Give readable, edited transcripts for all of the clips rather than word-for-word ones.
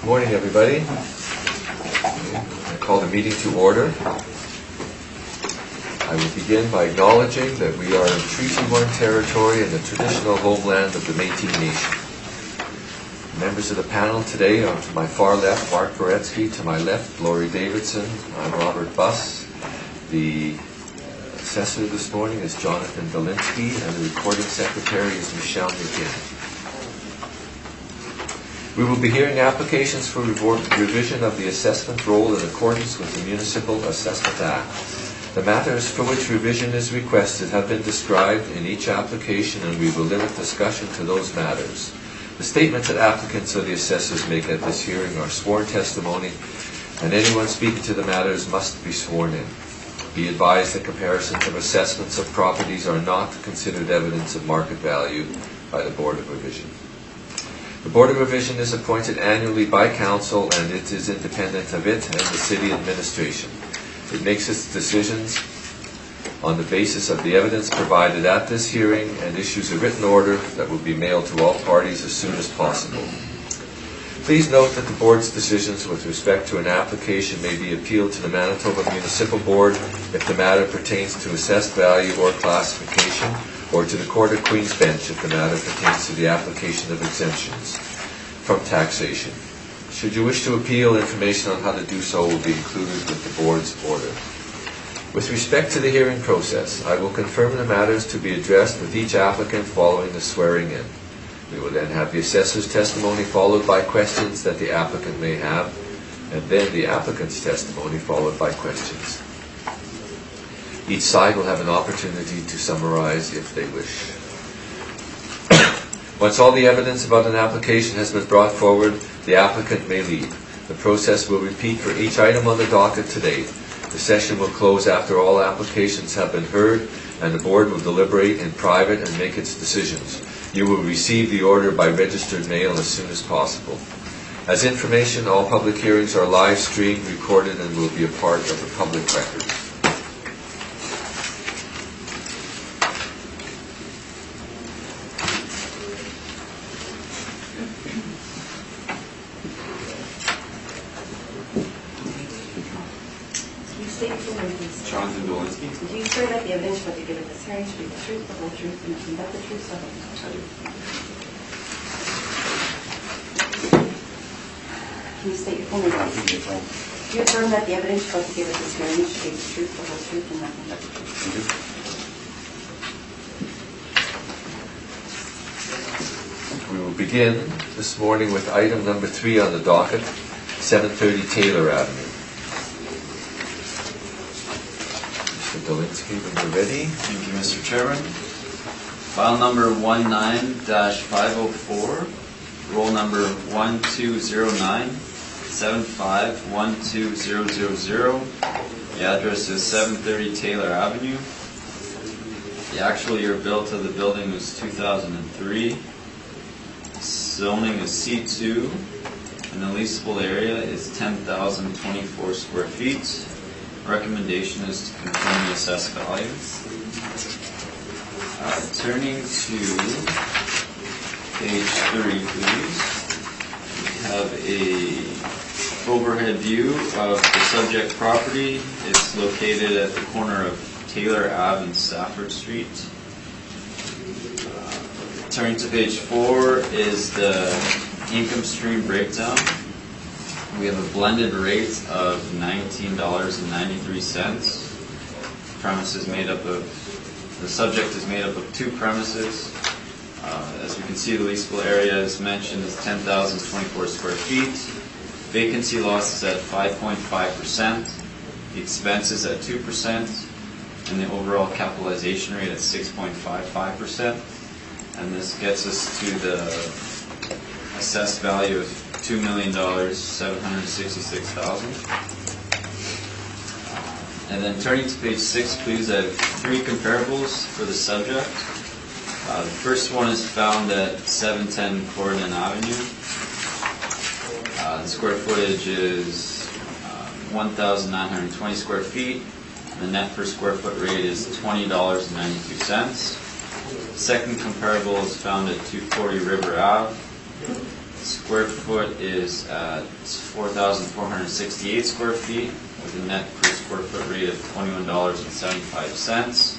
Good morning, everybody. I call the meeting to order. I will begin by acknowledging that we are in Treaty 1 territory and the traditional homeland of the Métis Nation. Members of the panel today are to my far left, Mark Poretsky, to my left, Lori Davidson. I'm Robert Buss. The assessor this morning is Jonathan Belinsky, and the recording secretary is Michelle McGinn. We will be hearing applications for revision of the assessment roll in accordance with the Municipal Assessment Act. The matters for which revision is requested have been described in each application, and we will limit discussion to those matters. The statements that applicants or the assessors make at this hearing are sworn testimony, and anyone speaking to the matters must be sworn in. Be advised that comparisons of assessments of properties are not considered evidence of market value by the Board of Revision. The Board of Revision is appointed annually by Council, and it is independent of it and the City Administration. It makes its decisions on the basis of the evidence provided at this hearing and issues a written order that will be mailed to all parties as soon as possible. Please note that the Board's decisions with respect to an application may be appealed to the Manitoba Municipal Board if the matter pertains to assessed value or classification, or to the Court of Queen's Bench if the matter pertains to the application of exemptions from taxation. Should you wish to appeal, information on how to do so will be included with the Board's order. With respect to the hearing process, I will confirm the matters to be addressed with each applicant following the swearing in. We will then have the assessor's testimony followed by questions that the applicant may have, and then the applicant's testimony followed by questions. Each side will have an opportunity to summarize if they wish. Once all the evidence about an application has been brought forward, the applicant may leave. The process will repeat for each item on the docket today. The session will close after all applications have been heard, and the Board will deliberate in private and make its decisions. You will receive the order by registered mail as soon as possible. As information, all public hearings are live streamed, recorded, and will be a part of the public record. Jonathan Belinsky. Do you swear that the evidence what you give at this hearing should be the truth, the whole truth, and nothing but the truth, so help you God? I do. Can you state your full name, please? Do you affirm that the evidence what you give at this hearing should be the truth, the whole truth, and nothing but the truth? I do. We will begin this morning with item number 3 on the docket, 730 Taylor Avenue. Belinsky, when you're ready. Thank you, Mr. Chairman. File number 19-504, roll number 1209-751200. The address is 730 Taylor Avenue. The actual year built of the building was 2003. Zoning is C2, and the leasable area is 10,024 square feet. Recommendation is to confirm the assessed value. Turning to page 3, please. We have a overhead view of the subject property. It's located at the corner of Taylor Ave and Stafford Street. Turning to page 4 is the income stream breakdown. We have a blended rate of $19.93. The subject is made up of 2 premises. As we can see, the leasable area, as mentioned, is 10,024 square feet. Vacancy loss is at 5.5%. The expenses at 2%, and the overall capitalization rate at 6.55%. And this gets us to the assessed value of $2,766,000. And then turning to page 6, please, I have 3 comparables for the subject. The first one is found at 710 Corydon Avenue. The square footage is 1,920 square feet. The net per square foot rate is $20.92. Second comparable is found at 240 River Ave. Square foot is at 4,468 square feet with a net per square foot rate of $21.75.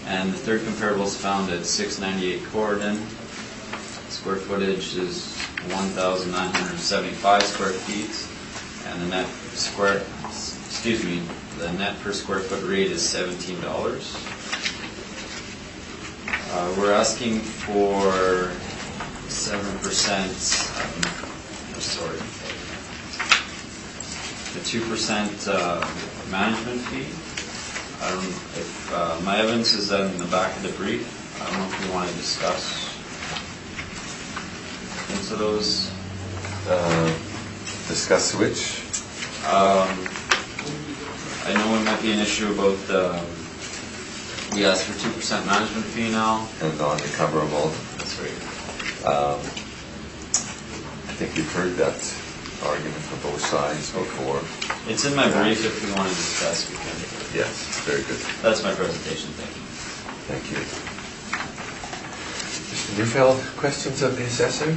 And the third comparable is found at 698 Corridon. Square footage is 1,975 square feet, and the net per square foot rate is $17. We're asking for 7%, the 2% management fee. I don't know if my evidence is in the back of the brief. I don't know if you want to discuss into those. Discuss which? I know it might be an issue about we asked for 2% management fee now. And non-recoverable. That's right. I think you've heard that argument from both sides before. It's in my brief. If we want to discuss, we can. Yes, very good. That's my presentation. Thank you. Thank you. Mr. Neufeld, questions of the assessor?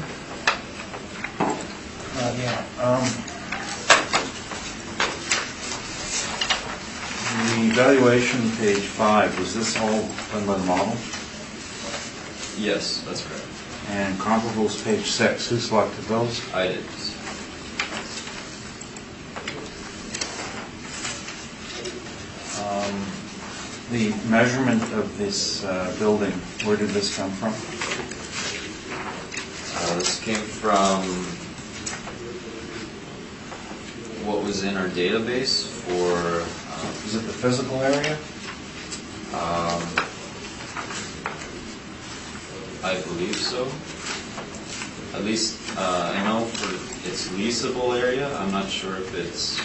The evaluation, page 5, was this all done by the model? Yes, that's correct. And comparables, page 6, who selected those? I did. The measurement of this building, where did this come from? This came from what was in our database for. Is it the physical area? I believe so. At least I know for its leasable area. I'm not sure if it's.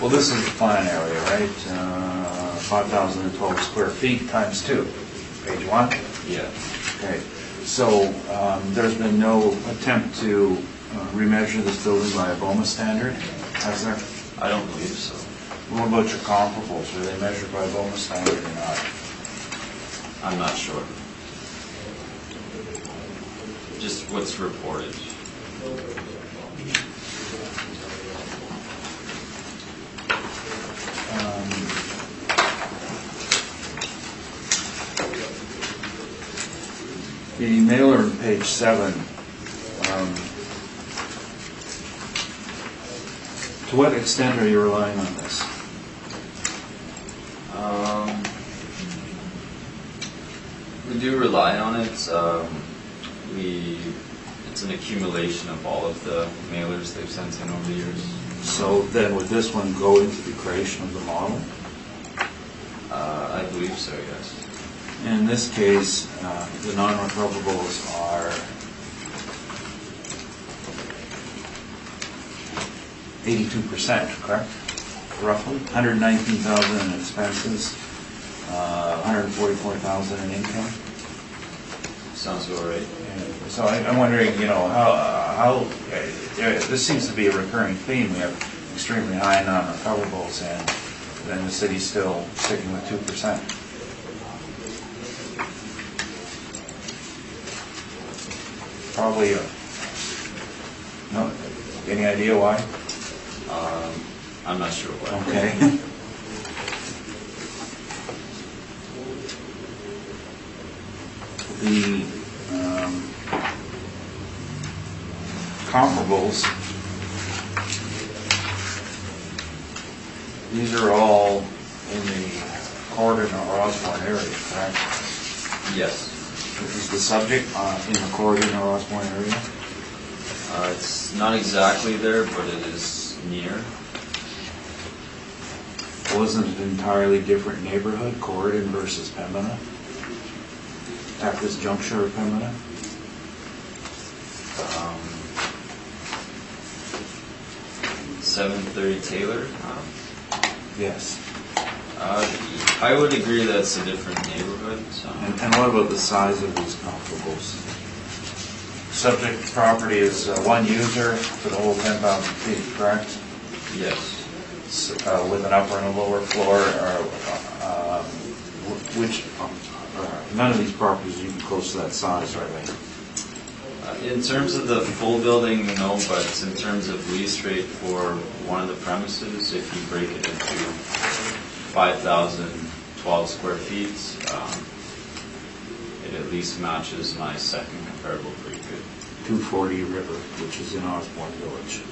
Well, this is the plan area, right? 5,012 square feet times 2. Page 1? Yeah. Okay. So there's been no attempt to remeasure this building by a BOMA standard, has there? I don't believe so. What about your comparables? Are they measured by BOMA standard or not? I'm not sure. Just what's reported. The mailer on page 7, to what extent are you relying on this? We do rely on it. It's an accumulation of all of the mailers they've sent in over the years. So then would this one go into the creation of the model? I believe so, yes. In this case, the non-recoverables are 82%, correct? Roughly, 119,000 in expenses, 144,000 in income. Sounds about right. So I'm wondering, how this seems to be a recurring theme. We have extremely high non-recoverables, and then the city's still sticking with 2%. Probably, no, any idea why? I'm not sure why. Okay. The comparables, these are all in the Corridon or Osborne area, correct? Yes. Is the subject in the Corridon or Osborne area? It's not exactly there, but it is near. Wasn't it an entirely different neighborhood, Corridon versus Pembina? At this juncture of Pembina? 730 Taylor. Yes. I would agree that's a different neighborhood. So. And what about the size of these comparables? Subject property is one user for the whole 10,000 feet, correct? Yes. With an upper and a lower floor, none of these properties are even close to that size, are they? In terms of the full building, no, but in terms of lease rate for one of the premises, if you break it into 5,012 square feet, it at least matches my second comparable pretty good. 240 River, which is in Osborne Village.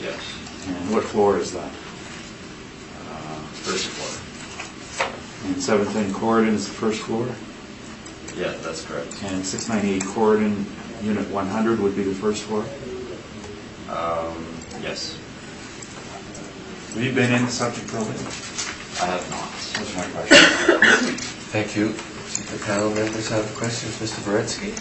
Yes. And what floor is that? First floor. And 7th and Corridon is the first floor? Yeah, that's correct. And 698 Corridon, Unit 100 would be the first floor? Yes. Have you been in the subject building? I have not. That's my question. Thank you. See if the panel members have questions. Mr. Beretsky?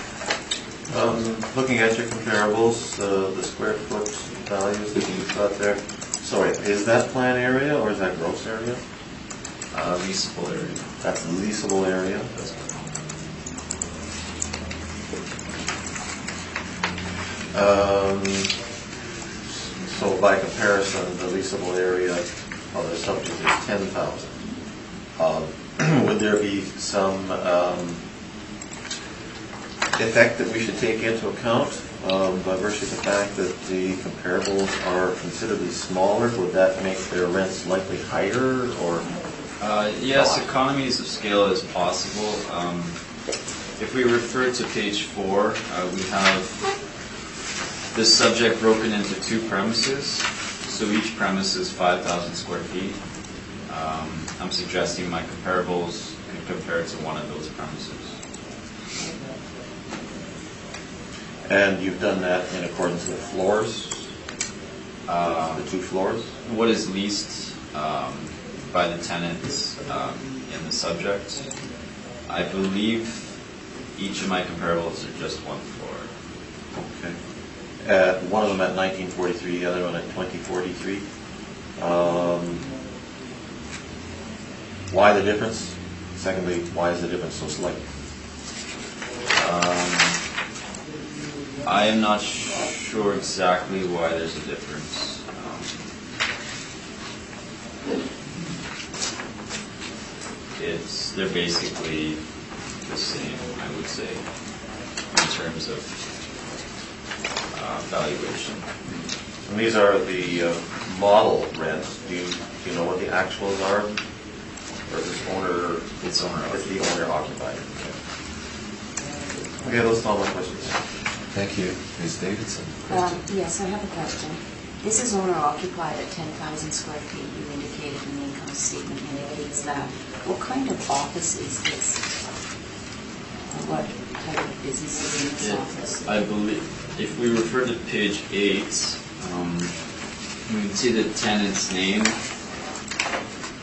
Looking at your comparables, the square foot values that you've got there, sorry, is that plan area or is that gross area? Leasable area. That's the leasable area. So by comparison, the leasable area of the subject is 10,000. Would there be some effect that we should take into account by virtue of the fact that the comparables are considerably smaller? Would that make their rents likely higher, or? Yes, economies of scale is possible. If we refer to page 4, we have this subject broken into 2 premises. So each premise is 5,000 square feet. I'm suggesting my comparables could compare to one of those premises. And you've done that in accordance with floors? The 2 floors? What is leased by the tenants in the subject? I believe each of my comparables are just 1 floor. Okay. One of them at 1943, the other one at 2043. Why the difference? Secondly, why is the difference so slight? I am not sure exactly why there's a difference. They're basically the same, I would say, in terms of valuation. And these are the model rents. Do you know what the actuals are? Or is this owner? It's owner Is the owner occupied? Okay, those are all my questions. Thank you. Ms. Davidson? Question? Yes, I have a question. This is owner occupied at 10,000 square feet. You indicated in the income statement indicates that. What kind of office is this? What type of business is in this office? I believe, if we refer to page 8, we can see the tenant's name,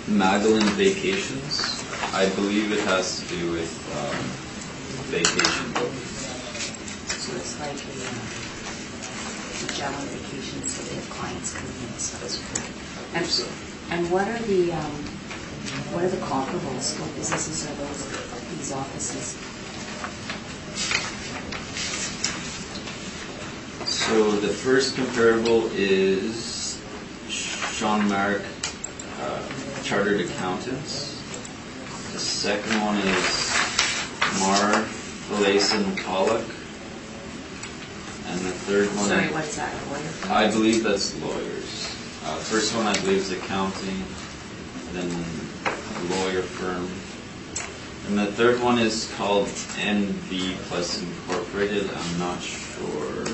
Magdalene Vacations. I believe it has to do with vacation bookings. So it's like a Magellan vacation, so they have clients coming in, so that's correct. And what are the comparables? What businesses are these offices? So the first comparable is Sean Mark, Chartered Accountants. The second one is Mar Valason Pollock. And the third one... Sorry, what's that, a lawyer? I believe that's lawyers. First one I believe is accounting, then lawyer firm. And the third one is called NV Plus Incorporated. I'm not sure.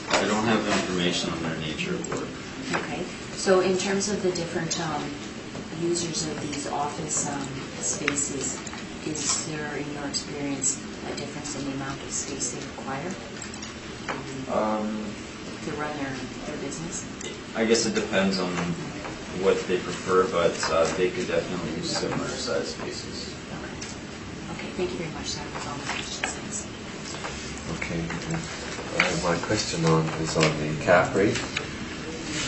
I don't have information on their nature of work. Okay. So in terms of the different users of these office spaces, is there, in your experience, a difference in the amount of space they require to run their business? I guess it depends on what they prefer, but they could definitely use similar size spaces. Okay, thank you very much, sir. That's all my questions. Thanks. Okay. My question is on the cap rate.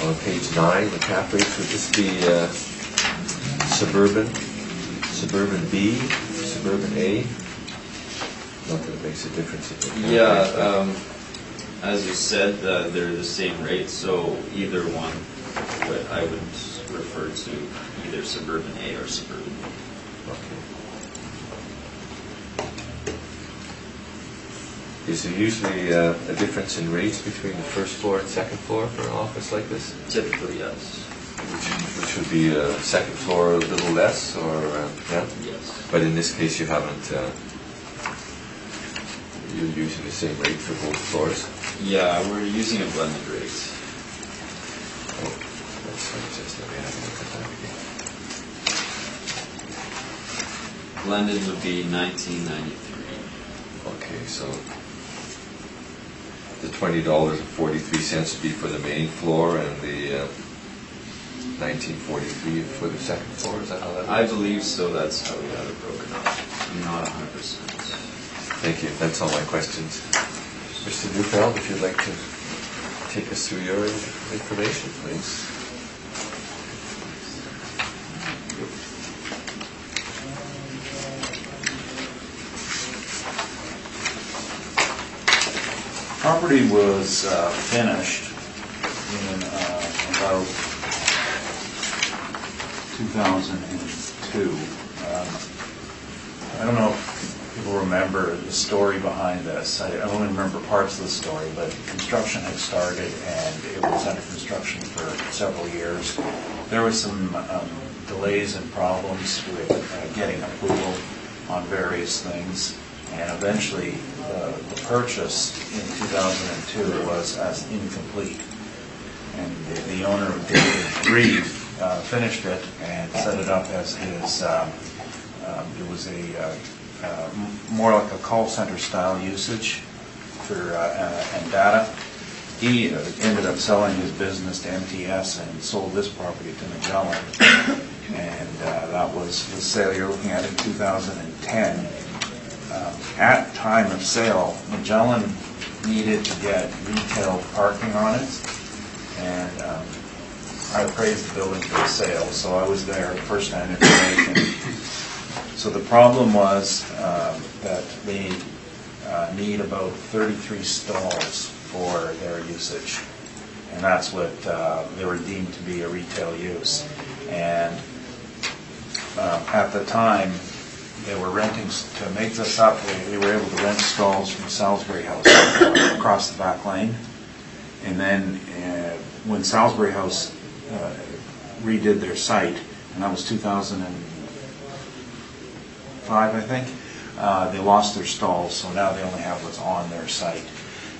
On page 9, the cap rates, would this be suburban B, suburban A? Not that it makes a difference. Yeah, as you said, they're the same rate, so either one, but I would refer to either suburban A or suburban B. Okay. Is there usually a difference in rates between the first floor and second floor for an office like this? Typically, yes. Which would be second floor a little less, or yeah? Yes. But in this case, you haven't. You're using the same rate for both floors. Yeah, we're using a blended rate. Oh, that's just let me have a look at that again. Blended would be $19.93. Okay, so the $20.43 would be for the main floor, and the $19.43 for the second floor. Is that how that works? I believe so. That's how we have it broken up. I'm not 100%. Thank you. That's all my questions. Mr. Neufeld, if you'd like to take us through your information, please. Property was finished in about 2002. I don't know if people remember the story behind this. I only remember parts of the story, but construction had started and it was under construction for several years. There was some delays and problems with getting approval on various things, and eventually the purchase in 2002 was as incomplete. And the owner, David Reed, finished it and set it up as his, it was more like a call center style usage for and data. He ended up selling his business to MTS and sold this property to Magellan. And that was the sale you're looking at in 2010. At time of sale, Magellan needed to get retail parking on it, and I appraised the building for the sale, so I was there first-hand information. So the problem was that they need about 33 stalls for their usage, and that's what they were deemed to be a retail use. And at the time, they were renting, to make this up, they were able to rent stalls from Salisbury House across the back lane. And then when Salisbury House redid their site, and that was 2005, I think, they lost their stalls, so now they only have what's on their site.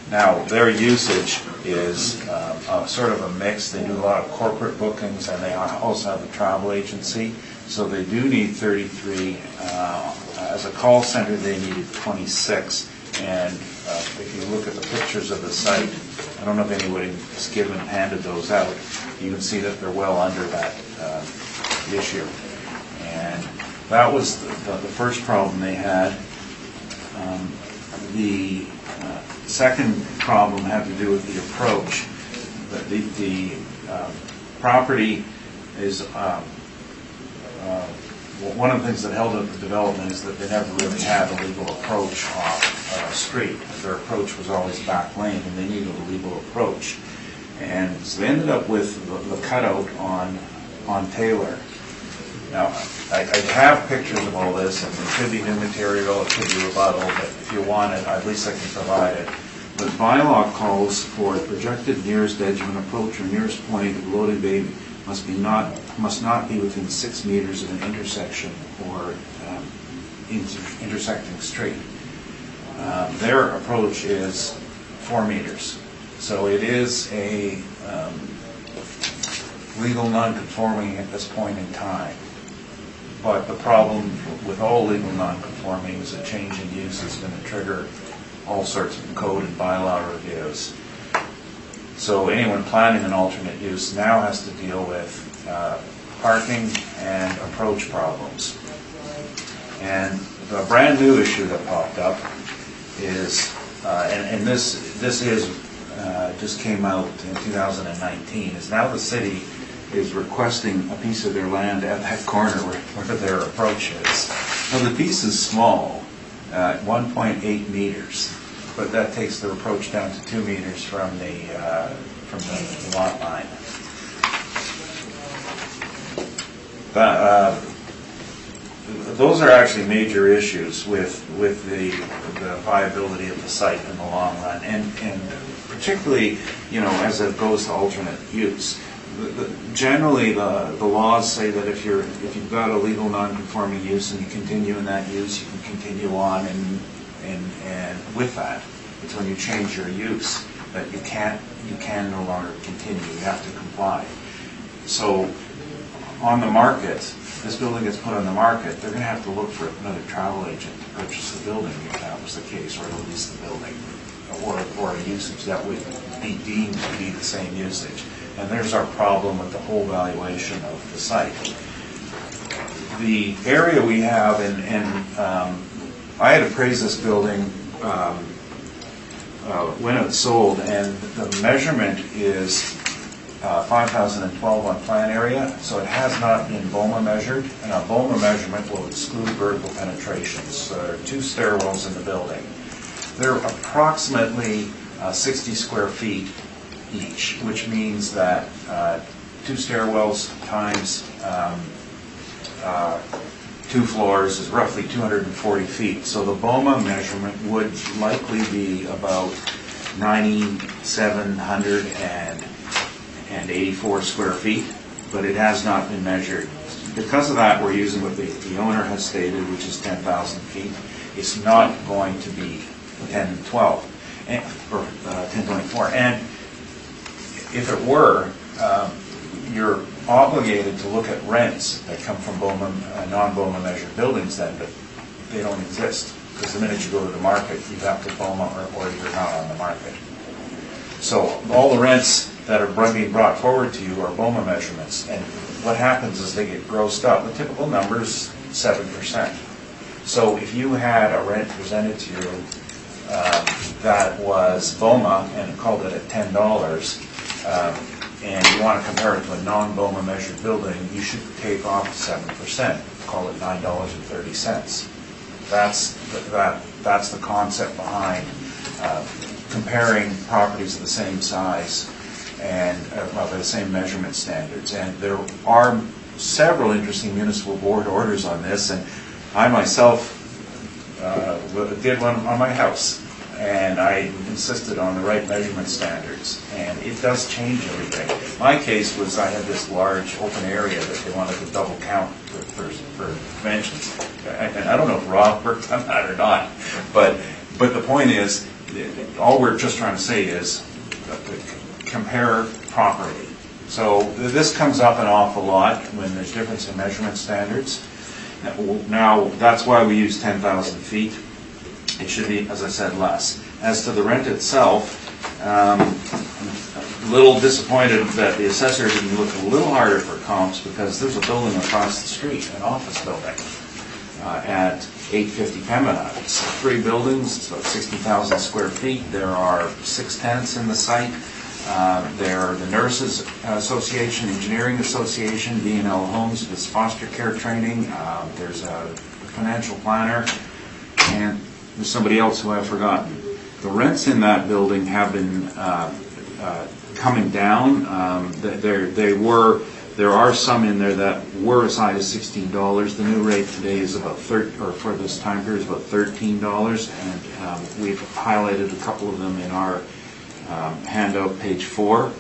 Now, their usage is sort of a mix. They do a lot of corporate bookings, and they also have a travel agency. So they do need 33. As a call center, they needed 26. And if you look at the pictures of the site, I don't know if anybody's handed those out. You can see that they're well under that issue. And that was the first problem they had. The second problem had to do with the approach. The property is, one of the things that held up the development is that they never really had a legal approach off a street. Their approach was always back lane, and they needed a legal approach. And so they ended up with the cutout on Taylor. Now, I have pictures of all this, and it could be new material, it could be rebuttal, but if you want it, at least I can provide it. But bylaw calls for the projected nearest edge of an approach or nearest point of loading bay must not be within 6 meters of an intersection or intersecting street. Their approach is 4 meters. So it is a legal non-conforming at this point in time. But the problem with all legal non-conforming is a change in use is going to trigger all sorts of code and bylaw reviews. So anyone planning an alternate use now has to deal with parking and approach problems. And the brand new issue that popped up is, and this is just came out in 2019, is now the city is requesting a piece of their land at that corner where their approach is. Now the piece is small, 1.8 meters, but that takes the approach down to 2 meters from the lot line. The those are actually major issues with the viability of the site in the long run, and particularly, as it goes to alternate use. Generally, the laws say that if you've got a legal non-conforming use and you continue in that use, you can continue on and with that. It's when you change your use that you can no longer continue. You have to comply. So on the market, this building gets put on the market, they're going to have to look for another travel agent to purchase the building if that was the case, or to lease the building, or a usage that would be deemed to be the same usage. And there's our problem with the whole valuation of the site. The area we have, I had appraised this building when it was sold, and the measurement is 5,012 on plan area, so it has not been BOMA measured, and a BOMA measurement will exclude vertical penetrations. There are 2 stairwells in the building. They're approximately 60 square feet each, which means that 2 stairwells times 2 floors is roughly 240 feet. So the BOMA measurement would likely be about 9,784 square feet, but it has not been measured. Because of that, we're using what the owner has stated, which is 10,000 feet. It's not going to be 1012 or 1024. And if it were, you're obligated to look at rents that come from BOMA, non-BOMA measured buildings then, but they don't exist. Because the minute you go to the market, you have to BOMA or you're not on the market. So all the rents that are being brought forward to you are BOMA measurements. And what happens is they get grossed up. The typical number is 7%. So if you had a rent presented to you that was BOMA and called it at $10, and you want to compare it to a non-BOMA measured building, you should take off 7%, call it $9.30. That's the concept behind comparing properties of the same size and by the same measurement standards. And there are several interesting municipal board orders on this, and I myself did one on my house. And I insisted on the right measurement standards, and it does change everything. My case was I had this large open area that they wanted to double count for dimensions, and I don't know if Rob worked on that or not, but the point is, all we're just trying to say is compare properly. So this comes up an awful lot when there's difference in measurement standards. Now that's why we use 10,000 feet. It should be, as I said, less. As to the rent itself, I'm a little disappointed that the assessor didn't look a little harder for comps, because there's a building across the street, an office building, at 850 Pembina. It's 3 buildings, it's about 60,000 square feet. There are 6 tenants in the site. There are the Nurses Association, Engineering Association, B&L Homes, with foster care training. There's a financial planner, and there's somebody else who I've forgotten. The rents in that building have been coming down. There are some in there that were assigned as $16. The new rate today is about for this time period is about $13, and we've highlighted a couple of them in our handout, page 4.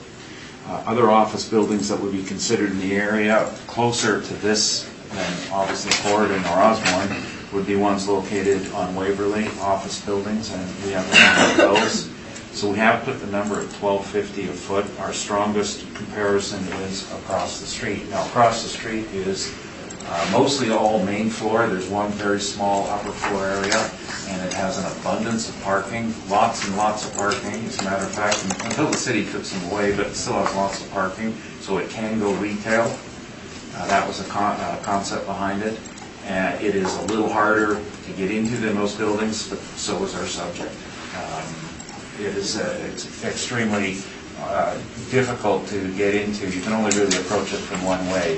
Other office buildings that would be considered in the area closer to this than obviously Corridon or Osborne would be ones located on Waverly, office buildings, and we have a number of those. So we have put the number at $12.50 a foot. Our strongest comparison is across the street. Now, across the street is mostly all main floor. There's one very small upper floor area, and it has an abundance of parking, lots and lots of parking. As a matter of fact, until the city took some away, but it still has lots of parking, so it can go retail. That was a concept behind it. It is a little harder to get into than most buildings, but so is our subject. It is extremely difficult to get into. You can only really approach it from one way,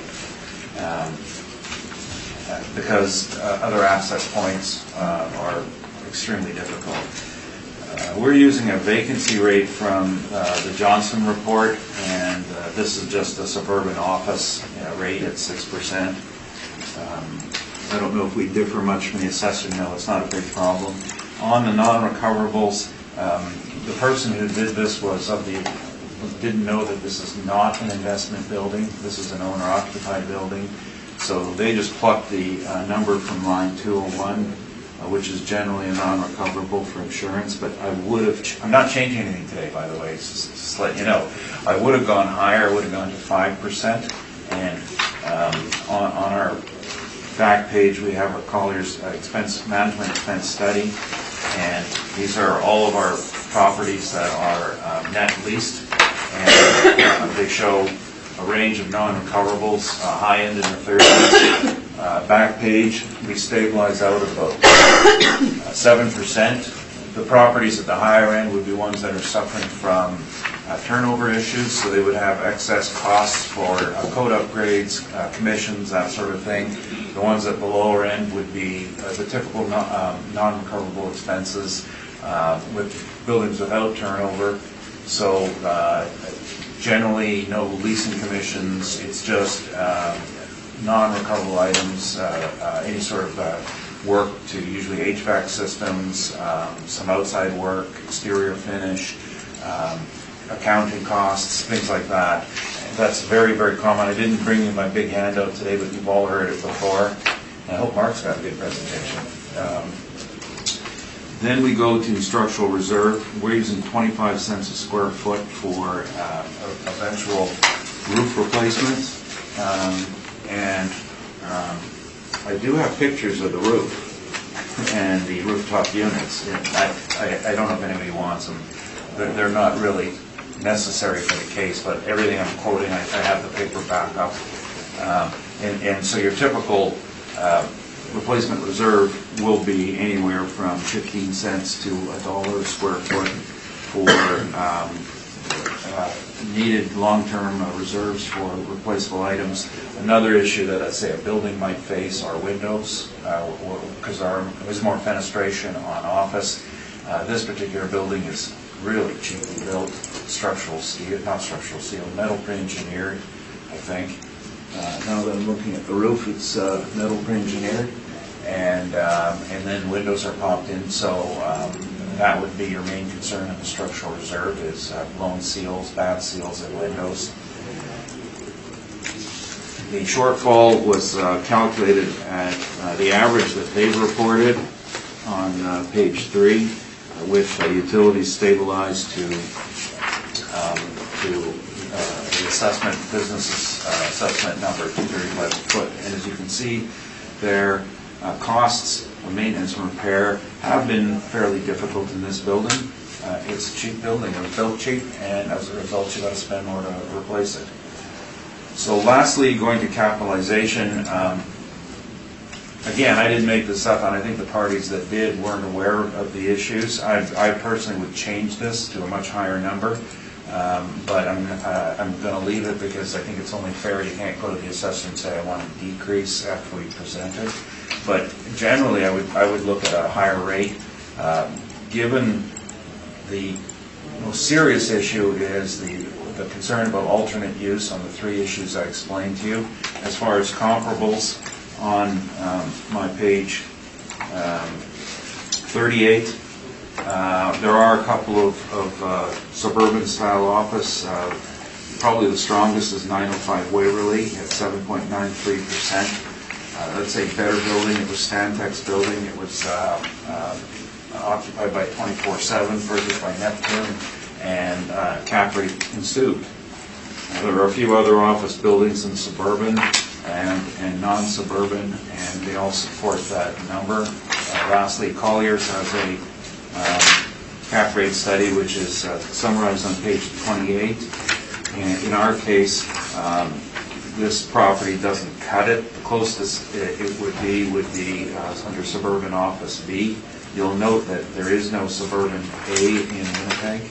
because other access points are extremely difficult. We're using a vacancy rate from the Johnson report, and this is just a suburban office rate at 6%. I don't know if we differ much from the assessor. No, it's not a big problem. On the non-recoverables, the person who did this didn't know that this is not an investment building. This is an owner-occupied building. So they just plucked the number from line 201, which is generally a non-recoverable for insurance. But I'm not changing anything today, by the way, just to let you know. I would have gone higher. I would have gone to 5%. And on our back page, we have our Collier's expense management expense study. And these are all of our properties that are net leased. And they show a range of non-recoverables, high end in the 30s. Back page, we stabilize out about 7%. The properties at the higher end would be ones that are suffering from turnover issues, so they would have excess costs for code upgrades, commissions, that sort of thing. The ones at the lower end would be the typical non-recoverable expenses with buildings without turnover. So generally, no leasing commissions. It's just non-recoverable items, any sort of work to usually HVAC systems, some outside work, exterior finish, accounting costs, things like that. That's very, very common. I didn't bring you my big handout today, but you've all heard it before. And I hope Mark's got a good presentation. Then we go to structural reserve. We're using 25 cents a square foot for eventual roof replacement. I do have pictures of the roof and the rooftop units. I don't know if anybody wants them. They're not really necessary for the case, but everything I'm quoting, I have the paper back up. And so your typical replacement reserve will be anywhere from 15 cents to $1 a square foot for needed long-term reserves for replaceable items. Another issue that I'd say a building might face are windows, because there's more fenestration on office. This particular building is really cheaply built, metal pre-engineered, I think. Now that I'm looking at the roof, it's metal pre-engineered, and then windows are popped in, so that would be your main concern in the structural reserve is blown seals, bad seals in windows. The shortfall was calculated at the average that they've reported on page 3, with utilities stabilized to the assessment, business assessment number 235 a foot. And as you can see, their costs of maintenance and repair have been fairly difficult in this building. It's a cheap building. It was built cheap, and as a result, you got to spend more to replace it. So lastly, going to capitalization. Again, I didn't make this up, and I think the parties that did weren't aware of the issues. I personally would change this to a much higher number, but I'm going to leave it because I think it's only fair. You can't go to the assessor and say I want to decrease after we present it. But generally, I would look at a higher rate. Given the most serious issue is the concern about alternate use on the 3 issues I explained to you. As far as comparables, on my page 38, there are a couple of suburban style office. Probably the strongest is 905 Waverly at 7.93%. That's a better building. It was Stantec's building. It was occupied by 24/7, purchased by Neptune, and cap rate ensued. There are a few other office buildings in suburban and non-suburban, and they all support that number. Lastly, Collier's has a cap rate study, which is summarized on page 28. And in our case, this property doesn't cut it. The closest it would be under suburban office B. You'll note that there is no suburban A in Winnipeg.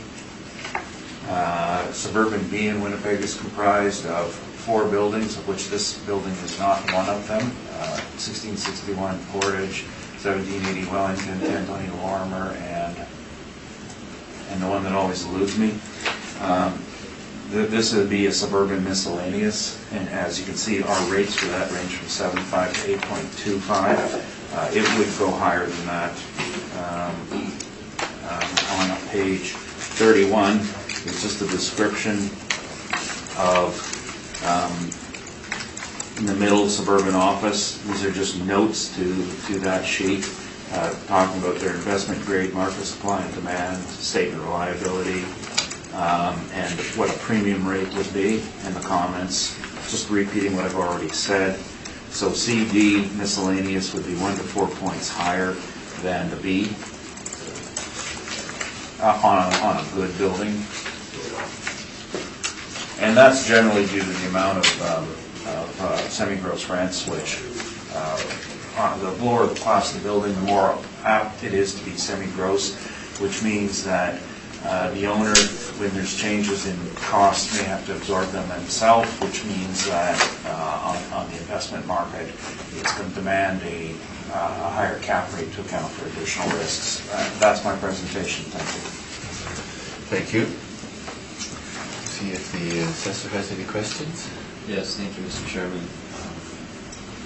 Suburban B in Winnipeg is comprised of 4 buildings, of which this building is not one of them. 1661 Portage, 1780 Wellington, 1020 Lorimer, and the one that always eludes me. This would be a suburban miscellaneous, and as you can see, our rates for that range from 7.5 to 8.25. It would go higher than that. On page 31, it's just a description of, in the middle, suburban office. These are just notes to that sheet, talking about their investment grade, market supply and demand, statement of reliability, and what a premium rate would be, and the comments. Just repeating what I've already said. So CD miscellaneous would be 1 to 4 points higher than the B on a good building. And that's generally due to the amount of semi-gross rents, which on the lower the class of the building, the more apt it is to be semi-gross, which means that the owner, when there's changes in costs, may have to absorb them themselves, which means that on the investment market, it's going to demand a higher cap rate to account for additional risks. That's my presentation. Thank you. Thank you. See if the assessor has any questions. Yes, thank you, Mr. Chairman.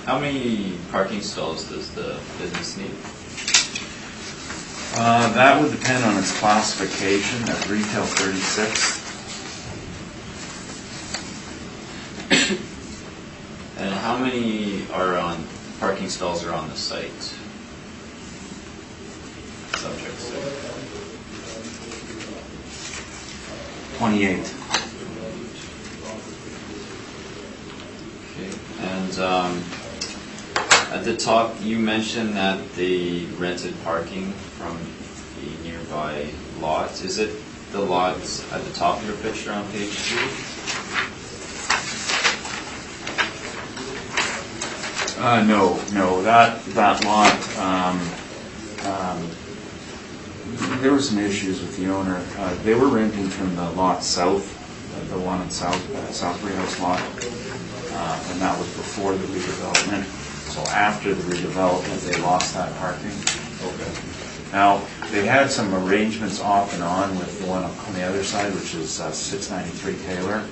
How many parking stalls does the business need? That would depend on its classification. At retail, 36. And how many parking stalls are on the site? Subjects. 28. Okay. And at the top, you mentioned that they rented parking from the nearby lot. Is it the lot at the top of your picture on page 2? No. That lot, there were some issues with the owner. They were renting from the lot south, the one in Southbury House lot, and that was before the redevelopment. So after the redevelopment, they lost that parking. Okay. Now, they had some arrangements off and on with the one on the other side, which is 693 Taylor.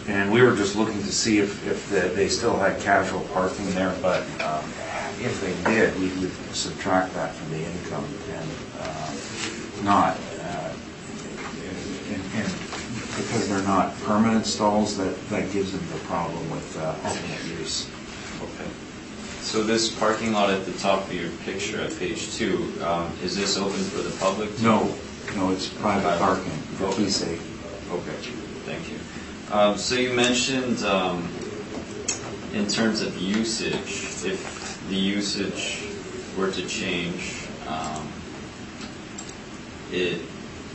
And we were just looking to see if they still had casual parking there, but if they did, we would subtract that from the income and not. And because they're not permanent stalls, that gives them the problem with alternate use. Okay. So this parking lot at the top of your picture at page 2, is this open for the public? No, it's private parking for key safe. Okay, thank you. So you mentioned in terms of usage, if the usage were to change,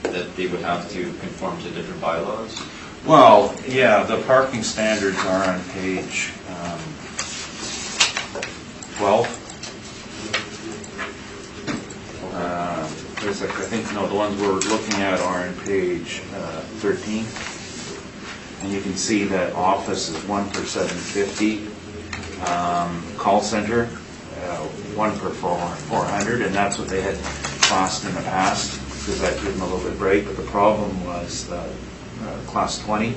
that they would have to conform to different bylaws? Well, yeah, the parking standards are on page 12. I think, the ones we're looking at are on page 13. And you can see that office is 1 per 750. Call center, 1 per 400, and that's what they had classed in the past, because that gave them a little bit of break. But the problem was class 20,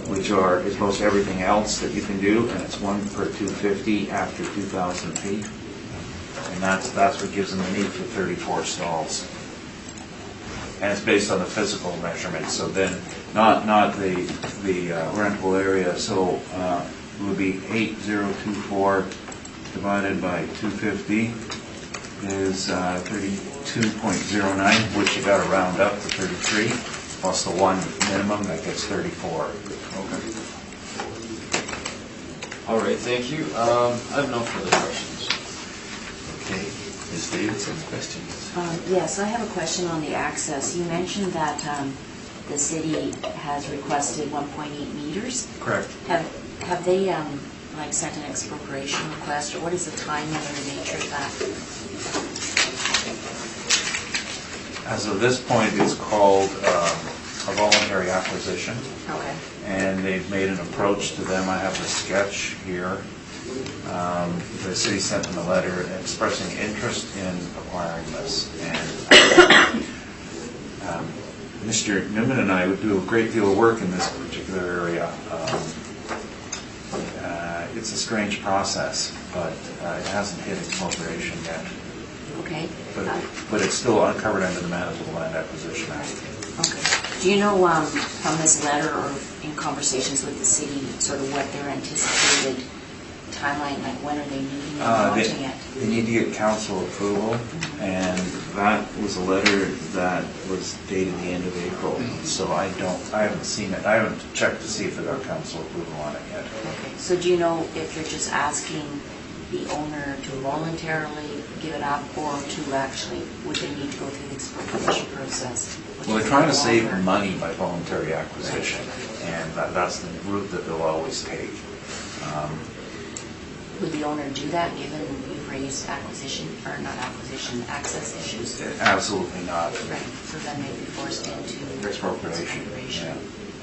which is most everything else that you can do, and it's 1 per 250 after 2,000 feet. And that's what gives them the need for 34 stalls. And it's based on the physical measurements, so then not the rentable area. So it would be 8024 divided by 250 is 32.09, which you got to round up to 33, plus the 1 minimum, that gets 34. Okay. All right, thank you. I have no further questions. Okay. Ms. Davidson, questions? Yes, I have a question on the access. You mentioned that the city has requested 1.8 meters. Correct. Have they sent an expropriation request, or what is the timing or the nature of that? As of this point, it's called a voluntary acquisition. Okay. And they've made an approach to them. I have the sketch here. The city sent them a letter expressing interest in acquiring this, and Mr. Newman and I would do a great deal of work in this particular area. It's a strange process, but it hasn't hit expropriation yet. Okay. But it's still uncovered under the Manitoba Land Acquisition Act. Okay. Do you know from this letter or in conversations with the city, sort of what their anticipated timeline, like when are they meeting and launching it? They need to get council approval, and that was a letter that was dated the end of April. So I haven't seen it. I haven't checked to see if they got council approval on it yet. Okay. So do you know if they're just asking the owner to voluntarily give it up, or to actually, would they need to go through the expropriation process? Well, they're trying to save money by voluntary acquisition, and that's the route that they'll always take. Would the owner do that, given you've raised acquisition, or not acquisition, access issues? Absolutely not. Right, so then they'd be forced into Expropriation. Yeah.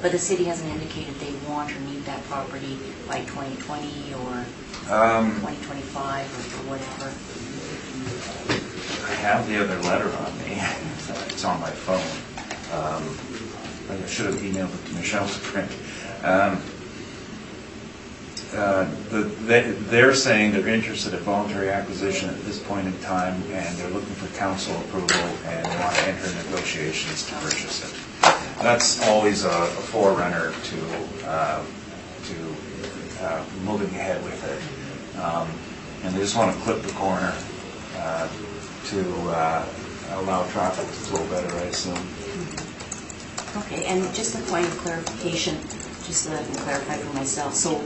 But the city hasn't indicated they want or need that property by 2020 or 2025 or whatever. I have the other letter on me. It's on my phone. I should have emailed it to Michelle to print. They're saying they're interested in voluntary acquisition at this point in time, and they're looking for council approval, and they want to enter negotiations to purchase it. That's always a forerunner to moving ahead with it. And they just want to clip the corner to allow traffic to flow better, I assume. Okay, and just a point of clarification, just so that I can clarify for myself. So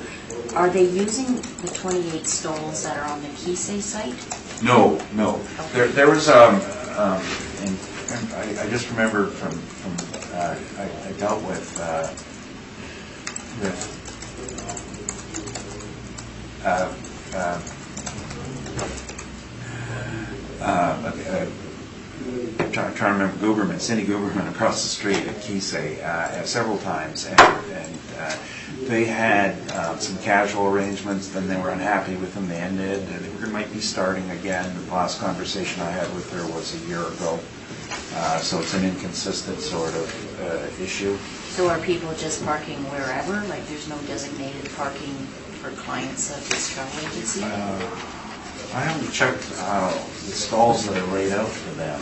are they using the 28 stalls that are on the Kisei site? No. Okay. There was, and I just remember from I dealt with trying to remember Guberman, Cindy Guberman across the street at Kisei several times, and they had some casual arrangements, then they were unhappy with them, they ended, and they might be starting again. The last conversation I had with her was a year ago, so it's an inconsistent sort of issue. So are people just parking wherever? Like there's no designated parking for clients of this travel agency? I haven't checked the stalls that are laid out for them.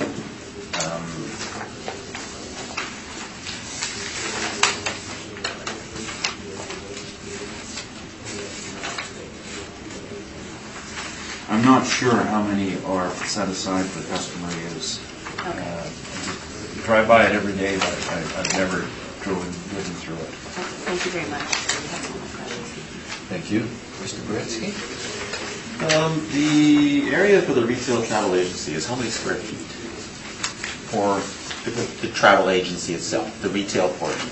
I'm not sure how many are set aside for customer use. Okay. I drive by it every day, but I've never driven through it. Thank you very much. That's all my questions. Thank you. Mr. Beretsky? The area for the retail travel agency is how many square feet? For the travel agency itself, the retail portion?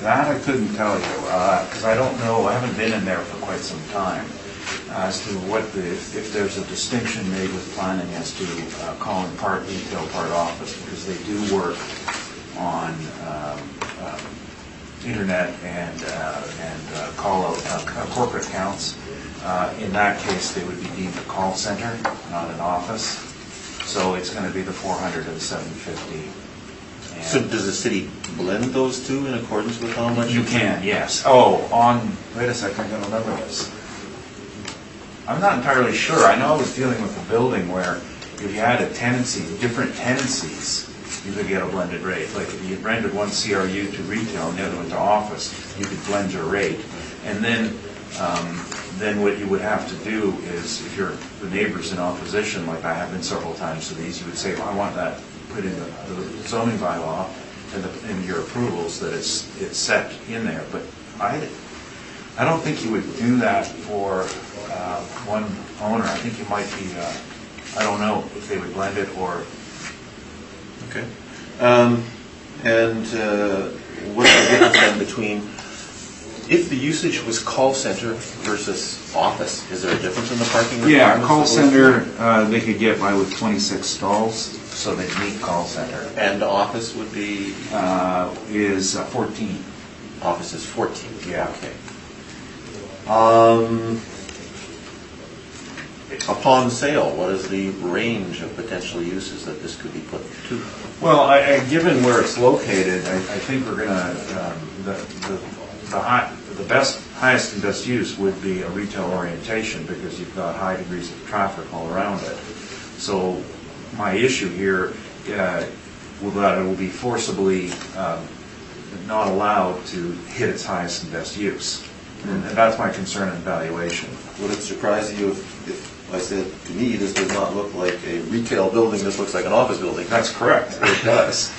That I couldn't tell you, because I don't know, I haven't been in there for quite some time, as to what if there's a distinction made with planning as to calling part retail, part office, because they do work on internet and call out corporate accounts. In that case, they would be deemed a call center, not an office. So it's going to be the 400 and 750. And So does the city blend those two in accordance with how much? you can, yes. Wait a second, I gotta remember this. I'm not entirely sure. I know I was dealing with a building where if you had a tenancy, different tenancies, you could get a blended rate. Like if you rented one CRU to retail and the other one to office, you could blend your rate. And then what you would have to do is, if the neighbor's in opposition, like I have been several times to these, you would say, well, I want that put in the zoning bylaw and in your approvals that it's set in there. But I don't think you would do that for one owner. I think you might be, I don't know if they would blend it or... Okay. What's the difference then between, if the usage was call center versus office, is there a difference in the parking requirements? Yeah, call center, they could get by with 26 stalls, so they'd meet call center. And office would be? Is 14. Office is 14. Yeah. Okay. Upon sale, what is the range of potential uses that this could be put to? Well, given where it's located, I think we're gonna, the highest and best use would be a retail orientation, because you've got high degrees of traffic all around it. So my issue here, that it will be forcibly not allowed to hit its highest and best use. And that's my concern and evaluation. Would it surprise you if I said, to me, this does not look like a retail building, this looks like an office building? That's correct. It does.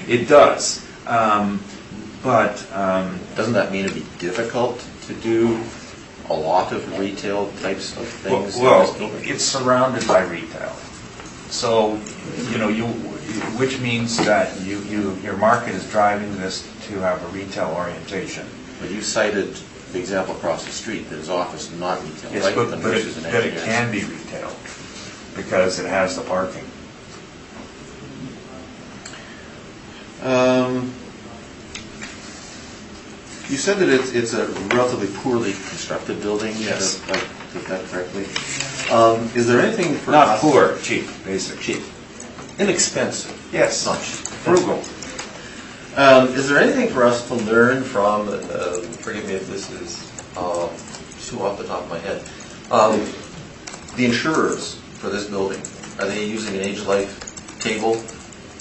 It does. But doesn't that mean it'd be difficult to do a lot of retail types of things? Well, it's surrounded by retail. So, which means that your market is driving this to have a retail orientation. But you cited the example across the street that is office and not retail, Yes, right? but The nurses and it engineers. can be retail because it has the parking. You said that it's a relatively poorly constructed building. Yes. If I did that correctly. Is there anything for Not us? poor, cheap, basic. Cheap. Inexpensive. Yes. Not cheap. Frugal. Is there anything for us to learn from, forgive me if this is too off the top of my head, the insurers for this building? Are they using an age-life table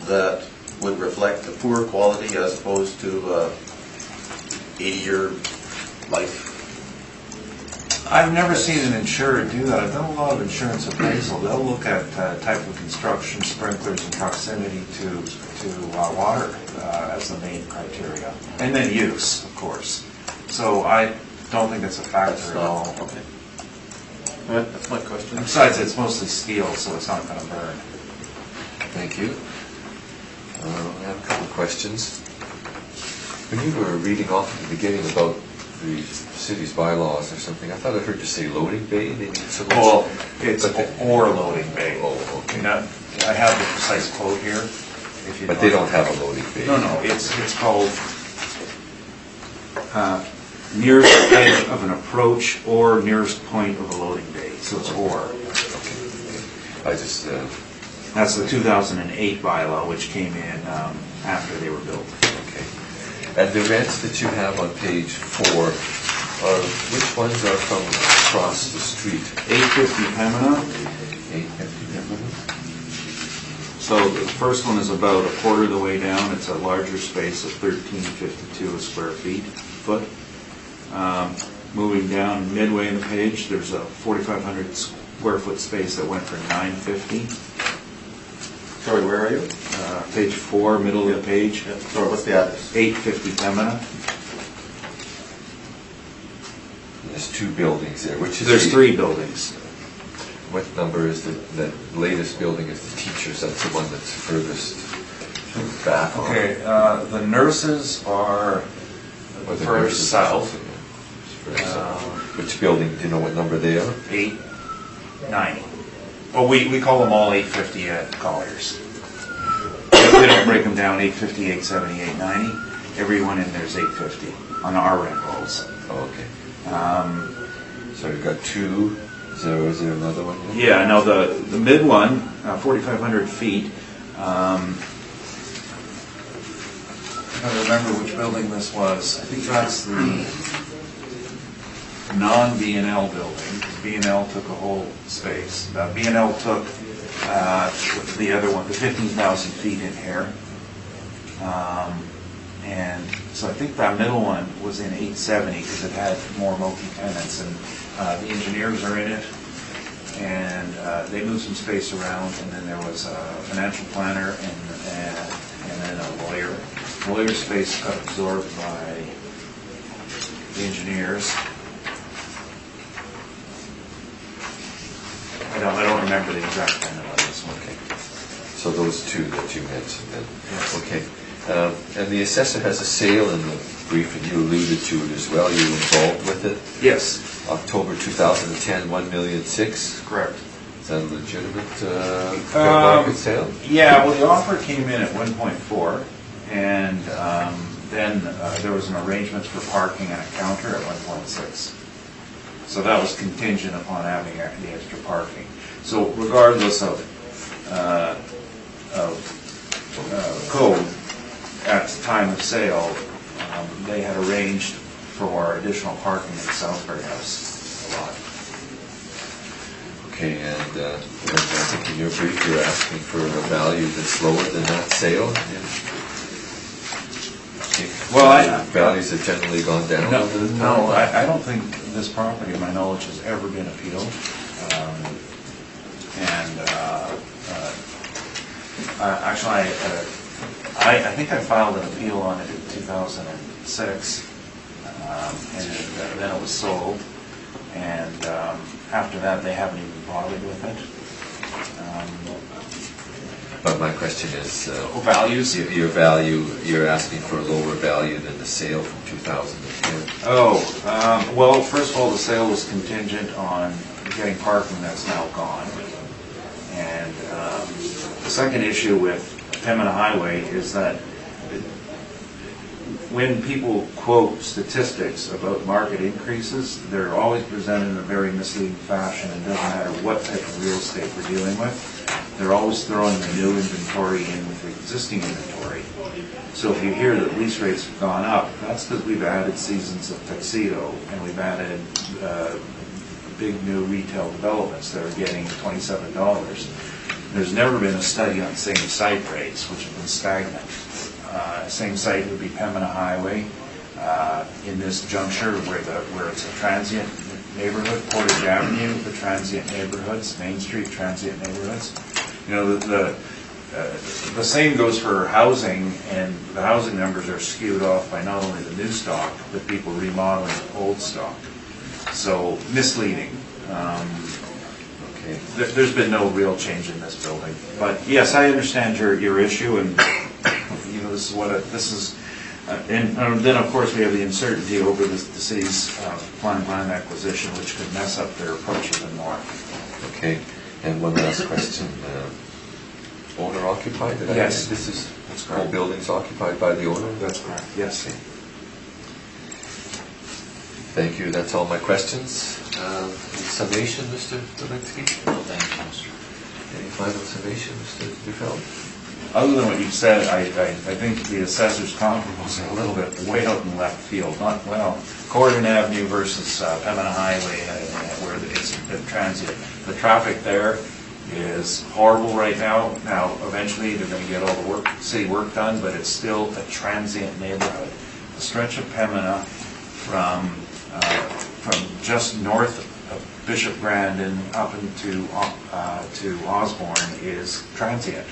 that would reflect the poor quality as opposed to 80-year life? I've never seen an insurer do that. I've done a lot of insurance appraisal. They'll look at type of construction, sprinklers, and proximity to water as the main criteria, and then use, of course. So I don't think it's a factor at all. Okay. All right, that's my question. And besides, it's mostly steel, so it's not going to burn. Thank you. I have a couple of questions. When you were reading off at the beginning about the city's bylaws or something, I thought I heard you say loading bay. They need so much. Well, it's or loading bay. Oh, okay. Now, I have the precise quote here. If you But they don't have a loading bay. No, it's called nearest edge of an approach or nearest point of a loading bay. So it's or. Okay. I just. That's the 2008 bylaw, which came in after they were built. Okay. And the rents that you have on page 4, which ones are from across the street? 850 Pembina. 850 Pembina? So the first one is about a quarter of the way down. It's a larger space of 1352 foot. Moving down midway in the page, there's a 4,500 square foot space that went for 950. Sorry, where are you? Page 4, middle of the page. Yeah. Sorry, what's the address? 850 Pembina. There's 2 buildings there. Which is There's 3 buildings. What number is the latest building? Is the teachers? That's the one that's furthest back. Okay, the nurses are Or the further nurses south. Further south. Which building? Do you know what number they are? 890. Well, we call them all 850 at Colliers. They don't break them down 850, 870, 890. Everyone in there's 850 on our rent rolls. Oh, okay. So you've got 2. Is there another one? Yeah, no, the mid one, 4,500 feet. I don't remember which building this was. I think that's the non-B&L building. B&L took a whole space. B&L took the other one, the 15,000 feet in here. And so I think that middle one was in 870 because it had more multi-tenants, and the engineers are in it, and they moved some space around, and then there was a financial planner and then a lawyer. Lawyer space got absorbed by the engineers. I don't remember the exact tenant on this one. Okay. So those 2 that you mentioned then. Yes. Okay. And the assessor has a sale in the brief, and you alluded to it as well. You were involved with it. Yes. October 2010, 1,000,006. Correct. Is that a legitimate fair market sale? Yeah, well, the offer came in at 1.4, and then there was an arrangement for parking and a counter at 1.6. So that was contingent upon having the extra parking. So regardless of code, at the time of sale, they had arranged for additional parking in the Southbury House lot. Okay, and I think in your brief, you're asking for a value that's lower than that sale? Well, values have generally gone down? No, I don't think this property, to my knowledge, has ever been appealed. Actually, I think I filed an appeal on it in 2006, and then it was sold. And after that, they haven't even bothered with it. But my question is, Values? your value, you're asking for a lower value than the sale from 2010. Well, first of all, the sale was contingent on getting parking that's now gone. And the second issue with Pembina Highway is that when people quote statistics about market increases, they're always presented in a very misleading fashion. It doesn't matter what type of real estate we're dealing with. They're always throwing the new inventory in with the existing inventory. So if you hear that lease rates have gone up, that's because we've added seasons of Tuxedo, and we've added big new retail developments that are getting $27. There's never been a study on same site rates, which have been stagnant. Same site would be Pembina Highway in this juncture where it's a transient neighborhood, Portage Avenue, the transient neighborhoods, Main Street transient neighborhoods. You know, the same goes for housing, and the housing numbers are skewed off by not only the new stock, but people remodeling old stock. So misleading. Okay. There's been no real change in this building. But yes, I understand your issue, and you know, this is what and then of course we have the uncertainty over the city's plan acquisition, which could mess up their approach even more. Okay, and one last question. Owner occupied? Yes. That's correct. Whole building's occupied by the owner? That's correct. Yes. Okay. Thank you, that's all my questions. Summation, Mr. Dolinsky? No, thank you, Mr. Any final summation, Mr. Dufeld? Other than what you said, I think the assessor's comparables are a little bit way out in left field. Not well. Corridor Avenue versus Pembina Highway, where it's been transient. The traffic there is horrible right now. Now, eventually, they're going to get all the city work done, but it's still a transient neighborhood. The stretch of Pembina from just north of Bishop Grandin up into to Osborne is transient.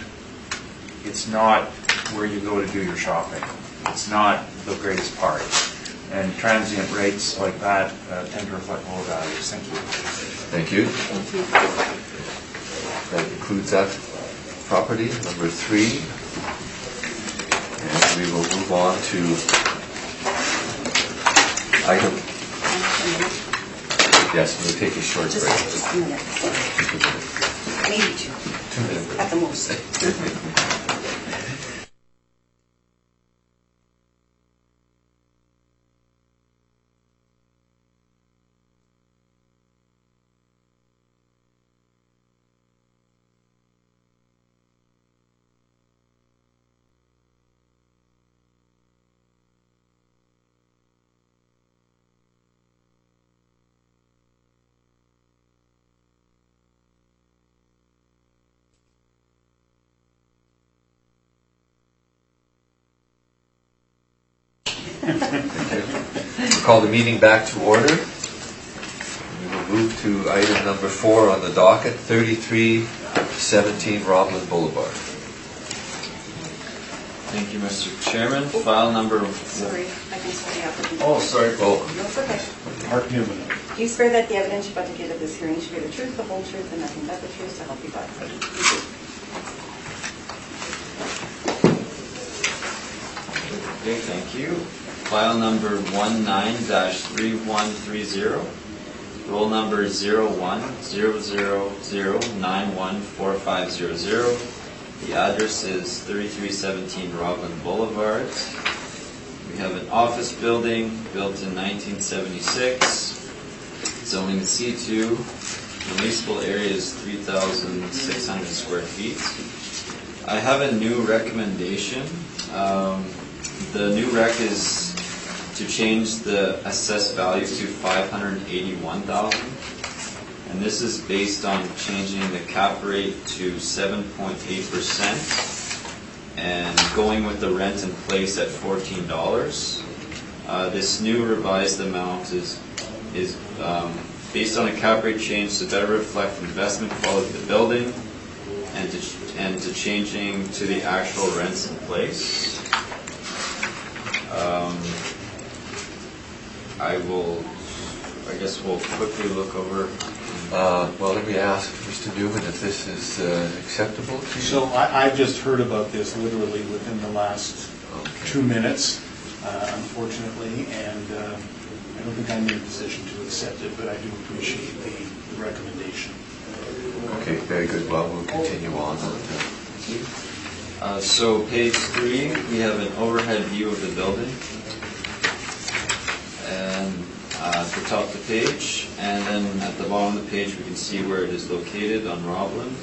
It's not where you go to do your shopping. It's not the greatest part. And transient rates like that tend to reflect lower values. Thank you. Thank you. That concludes that property, number 3. And we will move on to item. Yes, we'll take a short break. Just a minute. Maybe 2. 2 minutes. At the most. We'll call the meeting back to order. We will move to item number 4 on the docket, 3317 Roblin Boulevard. Thank you, Mr. Chairman. File number... Sorry, I can tell the applicant. Oh, sorry. Oh, No, it's okay. Mark Newman. Do you swear that the evidence you're about to give at this hearing should be the truth, the whole truth, and nothing but the truth, so help you God? Thank you. Okay, thank you. File number 19-3130. Roll number 0100914500. The address is 3317 Roblin Boulevard. We have an office building built in 1976. zoning is C2. The leasable area is 3,600 square feet. I have a new recommendation. The new rec is to change the assessed value to $581,000. And this is based on changing the cap rate to 7.8% and going with the rent in place at $14. This new revised amount is based on a cap rate change to better reflect the investment quality of the building and to changing to the actual rents in place. I guess we'll quickly look over. Well, let me ask Mr. Newman if this is acceptable to you. So I just heard about this literally within the last 2 minutes, unfortunately, and I don't think I'm in a position to accept it, but I do appreciate the recommendation. Okay, very good. Well, we'll continue on. So page 3, we have an overhead view of the building. And at the top of the page, and then at the bottom of the page we can see where it is located on Roblin.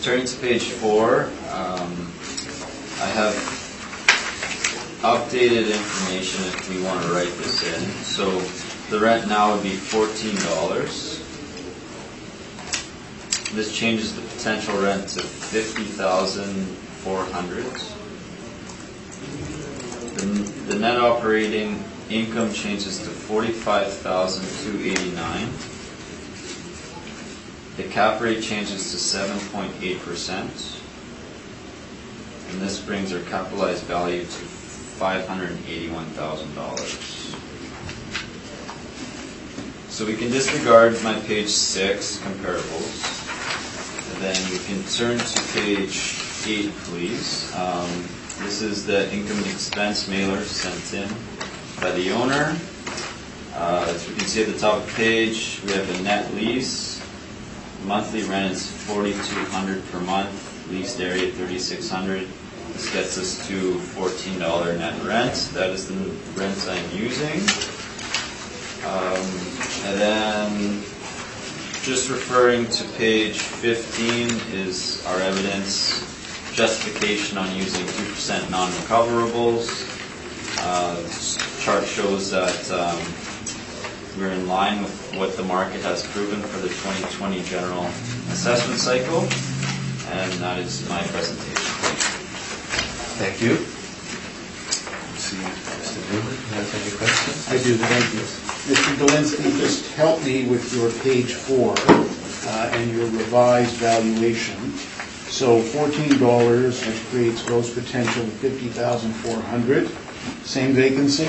Turning to page 4, I have updated information if we want to write this in. So the rent now would be $14. This changes the potential rent to $50,400. The net operating income changes to $45,289. The cap rate changes to 7.8%. And this brings our capitalized value to $581,000. So we can disregard my page 6 comparables. And then we can turn to page 8, please. This is the income and expense mailer sent in by the owner. As we can see at the top of the page, we have a net lease. Monthly rent is $4,200 per month. Leased area $3,600. This gets us to $14 net rent. That is the rent I'm using. And then just referring to page 15 is our evidence justification on using 2% non-recoverables. This chart shows that we're in line with what the market has proven for the 2020 general assessment cycle, and that is my presentation. Thank you. Let's see, Mr. Newman, has any questions? I do, thank you. Mr. Dolinsky, just help me with your page 4 and your revised valuation. So $14, which creates gross potential of $50,400. Same vacancy?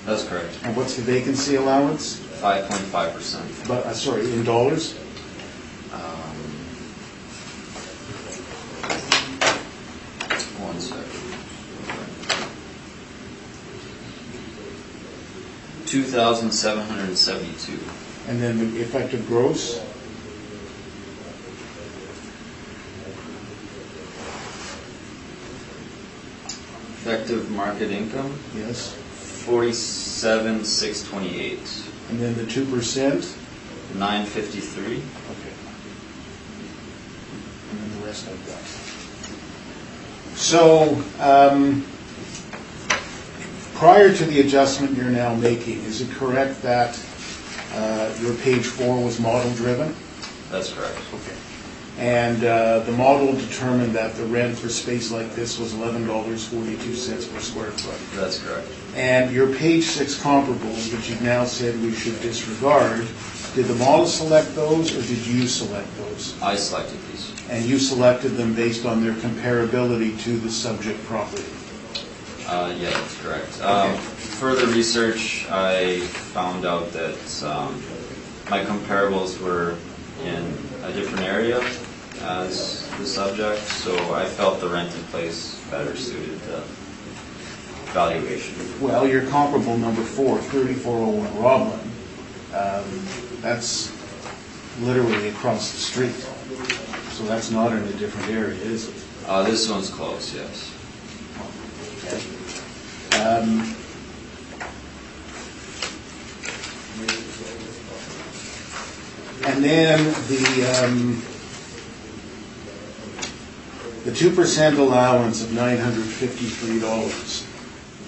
That's correct. And what's the vacancy allowance? 5.5%. But sorry, in dollars? One second. 2,772. And then the effective gross? Effective market income, Yes. 47,628. And then the 2%? 953. Okay. And then the rest I've got. So, prior to the adjustment you're now making, is it correct that your page 4 was model-driven? That's correct. Okay. And the model determined that the rent for space like this was $11.42 per square foot. That's correct. And your page 6 comparables, which you've now said we should disregard, did the model select those or did you select those? I selected these. And you selected them based on their comparability to the subject property? Yeah, that's correct. Okay. Further research, I found out that my comparables were in a different area as the subject, so I felt the rent in place better suited the valuation. Well, your comparable number 4, 3401 Roblin, that's literally across the street. So that's not in a different area, is it? This one's close, yes. Okay. And then the 2% allowance of $953.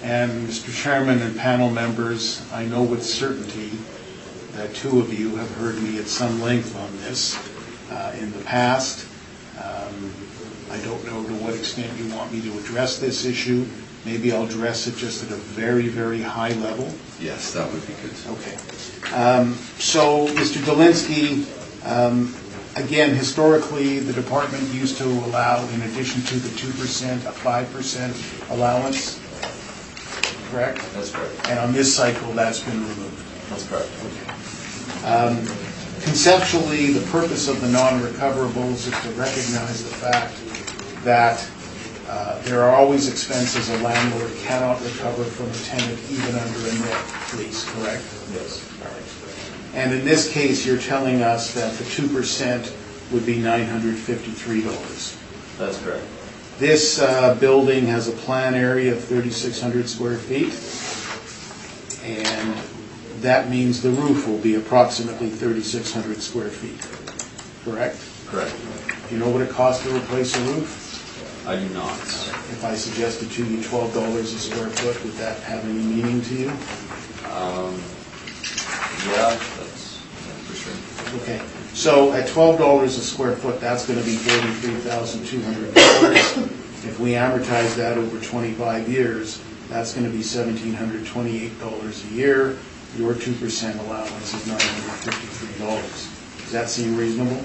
And Mr. Chairman and panel members, I know with certainty that two of you have heard me at some length on this in the past. I don't know to what extent you want me to address this issue. Maybe I'll address it just at a very, very high level. Yes, that would be good. Okay. So, Mr. Dolinsky, again, historically, the department used to allow, in addition to the 2%, a 5% allowance, correct? That's correct. And on this cycle, that's been removed. That's correct. Conceptually, the purpose of the non-recoverables is to recognize the fact that there are always expenses a landlord cannot recover from a tenant even under a net lease, correct? Yes. All right. And in this case, you're telling us that the 2% would be $953. That's correct. This building has a plan area of 3,600 square feet, and that means the roof will be approximately 3,600 square feet, correct? Correct. Do you know what it costs to replace a roof? I do not. If I suggested to you $12 a square foot, would that have any meaning to you? Yeah, that's for sure. Okay, so at $12 a square foot, that's going to be $43,200. If we amortize that over 25 years, that's going to be $1,728 a year. Your 2% allowance is $953. Does that seem reasonable?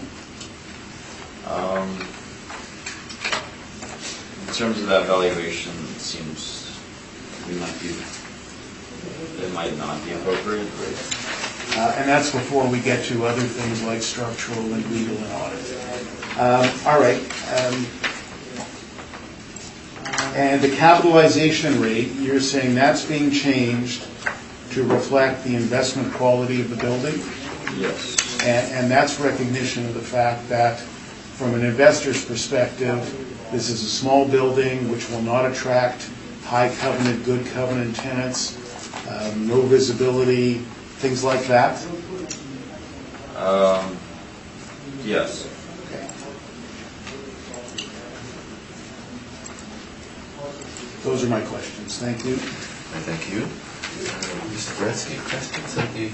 In terms of that valuation, it seems it might not be appropriate. And that's before we get to other things like structural and legal and audit. All right. And the capitalization rate, you're saying that's being changed to reflect the investment quality of the building? Yes. And that's recognition of the fact that, from an investor's perspective, this is a small building which will not attract high covenant, good covenant tenants, no visibility, things like that? Yes. Okay. Those are my questions. Thank you. Thank you. Mr. Gretzky, questions of the...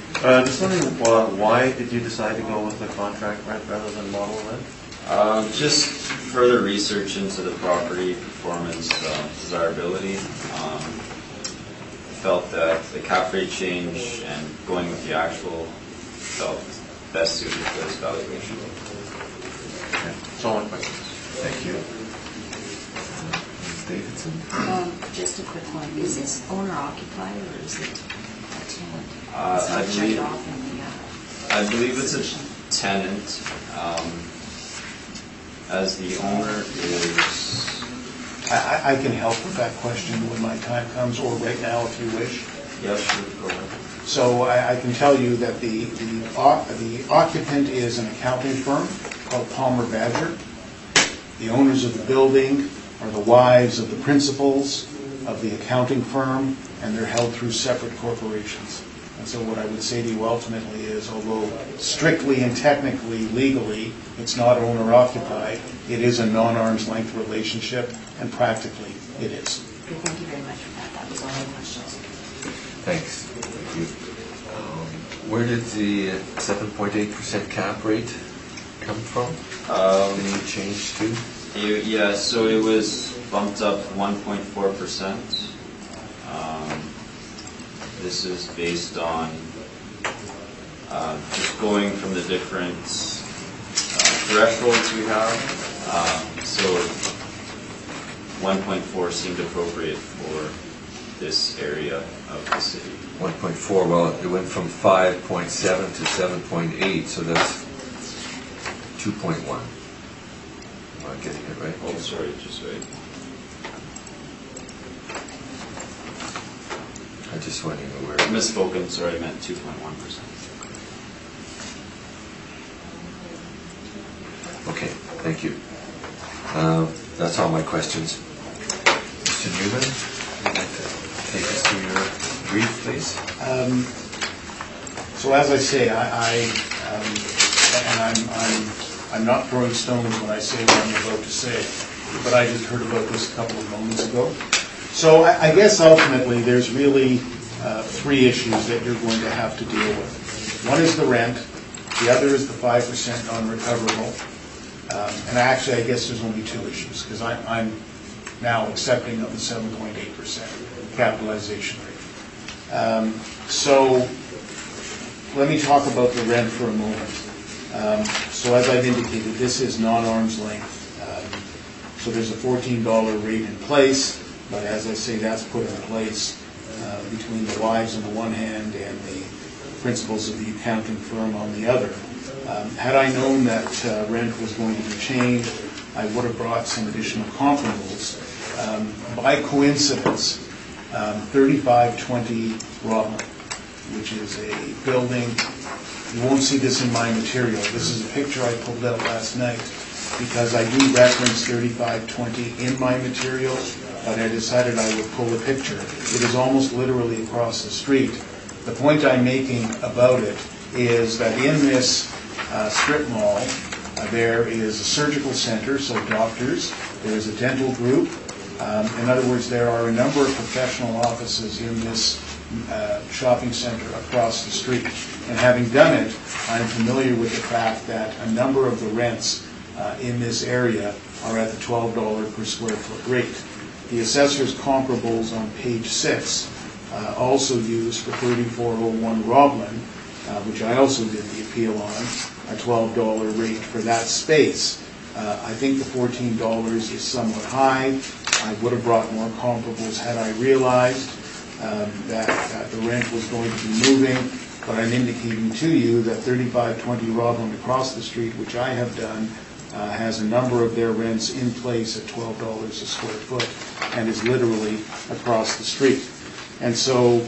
Just wondering, why did you decide to go with the contract rent rather than model rent? Just further research into the property performance desirability. Felt that the cap rate change and going with the actual felt best suited for this valuation. Okay. That's all my questions. Thank you. Ms. Davidson? Just a quick one. Is this owner occupied or is it a tenant? I believe it's a tenant. As the owner is... I can help with that question when my time comes, or right now if you wish. Yes, sure, go ahead. So I can tell you that the occupant is an accounting firm called Palmer Badger. The owners of the building are the wives of the principals of the accounting firm, and they're held through separate corporations. And so what I would say to you ultimately is, although strictly and technically, legally, it's not owner-occupied, it is a non-arm's length relationship, and practically it is. Okay, thank you very much for that. That was all my questions. Thanks. Thank you. Where did the 7.8% cap rate come from? Any change to? Yeah, so it was bumped up 1.4%. This is based on just going from the different thresholds we have. So 1.4 seemed appropriate for this area of the city. 1.4, well, it went from 5.7 to 7.8, so that's 2.1. Am I getting it right? Oh, sorry, just wait. I just wondering where. Misspoken, sorry, I meant 2.1%. Okay, thank you. That's all my questions. Mr. Newman, would you like to take us through your brief, please? So as I say, I I'm not throwing stones when I say what I'm about to say, but I just heard about this a couple of moments ago. So I guess ultimately there's really three issues that you're going to have to deal with. One is the rent, the other is the 5% non-recoverable, and actually I guess there's only two issues, because I'm now accepting of the 7.8% capitalization rate. So let me talk about the rent for a moment. So as I've indicated, this is non-arm's length. So there's a $14 rate in place, but as I say, that's put in place between the wives on the one hand and the principals of the accounting firm on the other. Had I known that rent was going to be changed, I would have brought some additional comparables. By coincidence, 3520 Robin, which is a building, you won't see this in my material. This is a picture I pulled out last night because I do reference 3520 in my material, but I decided I would pull a picture. It is almost literally across the street. The point I'm making about it is that in this strip mall, there is a surgical center, so doctors, there is a dental group. In other words, there are a number of professional offices in this shopping center across the street. And having done it, I'm familiar with the fact that a number of the rents in this area are at the $12 per square foot rate. The assessor's comparables on page 6 also use for 3401 Roblin, which I also did the appeal on, a $12 rate for that space. I think the $14 is somewhat high. I would have brought more comparables had I realized that the rent was going to be moving, but I'm indicating to you that 3520 Roblin across the street, which I have done, has a number of their rents in place at $12 a square foot and is literally across the street. And so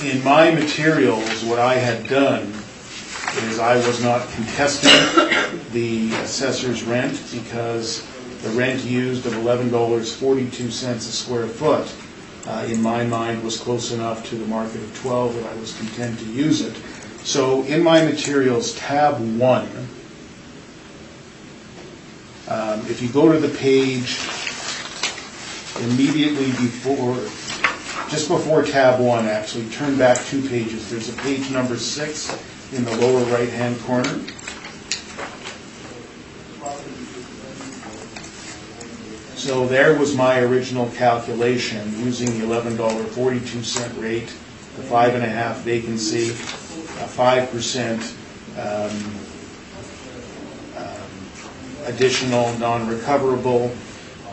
in my materials, what I had done is I was not contesting the assessor's rent because the rent used of $11.42 a square foot in my mind was close enough to the market of 12 that I was content to use it. So in my materials, tab 1, if you go to the page immediately before, just before tab 1 actually, turn back 2 pages. There's a page number 6 in the lower right-hand corner. So there was my original calculation using the $11.42 rate, the 5.5 vacancy, a 5% additional non-recoverable,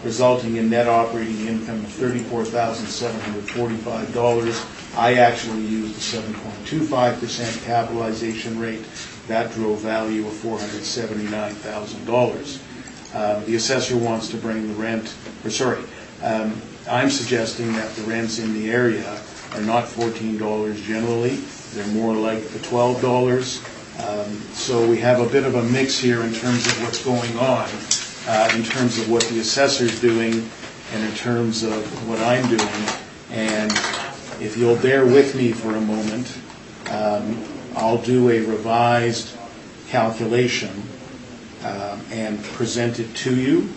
resulting in net operating income of $34,745. I actually used the 7.25% capitalization rate. That drove value of $479,000. The assessor wants to bring the rent, I'm suggesting that the rents in the area are not $14 generally. They're more like the $12. So we have a bit of a mix here in terms of what's going on, in terms of what the assessor's doing and in terms of what I'm doing. And if you'll bear with me for a moment, I'll do a revised calculation and present it to you.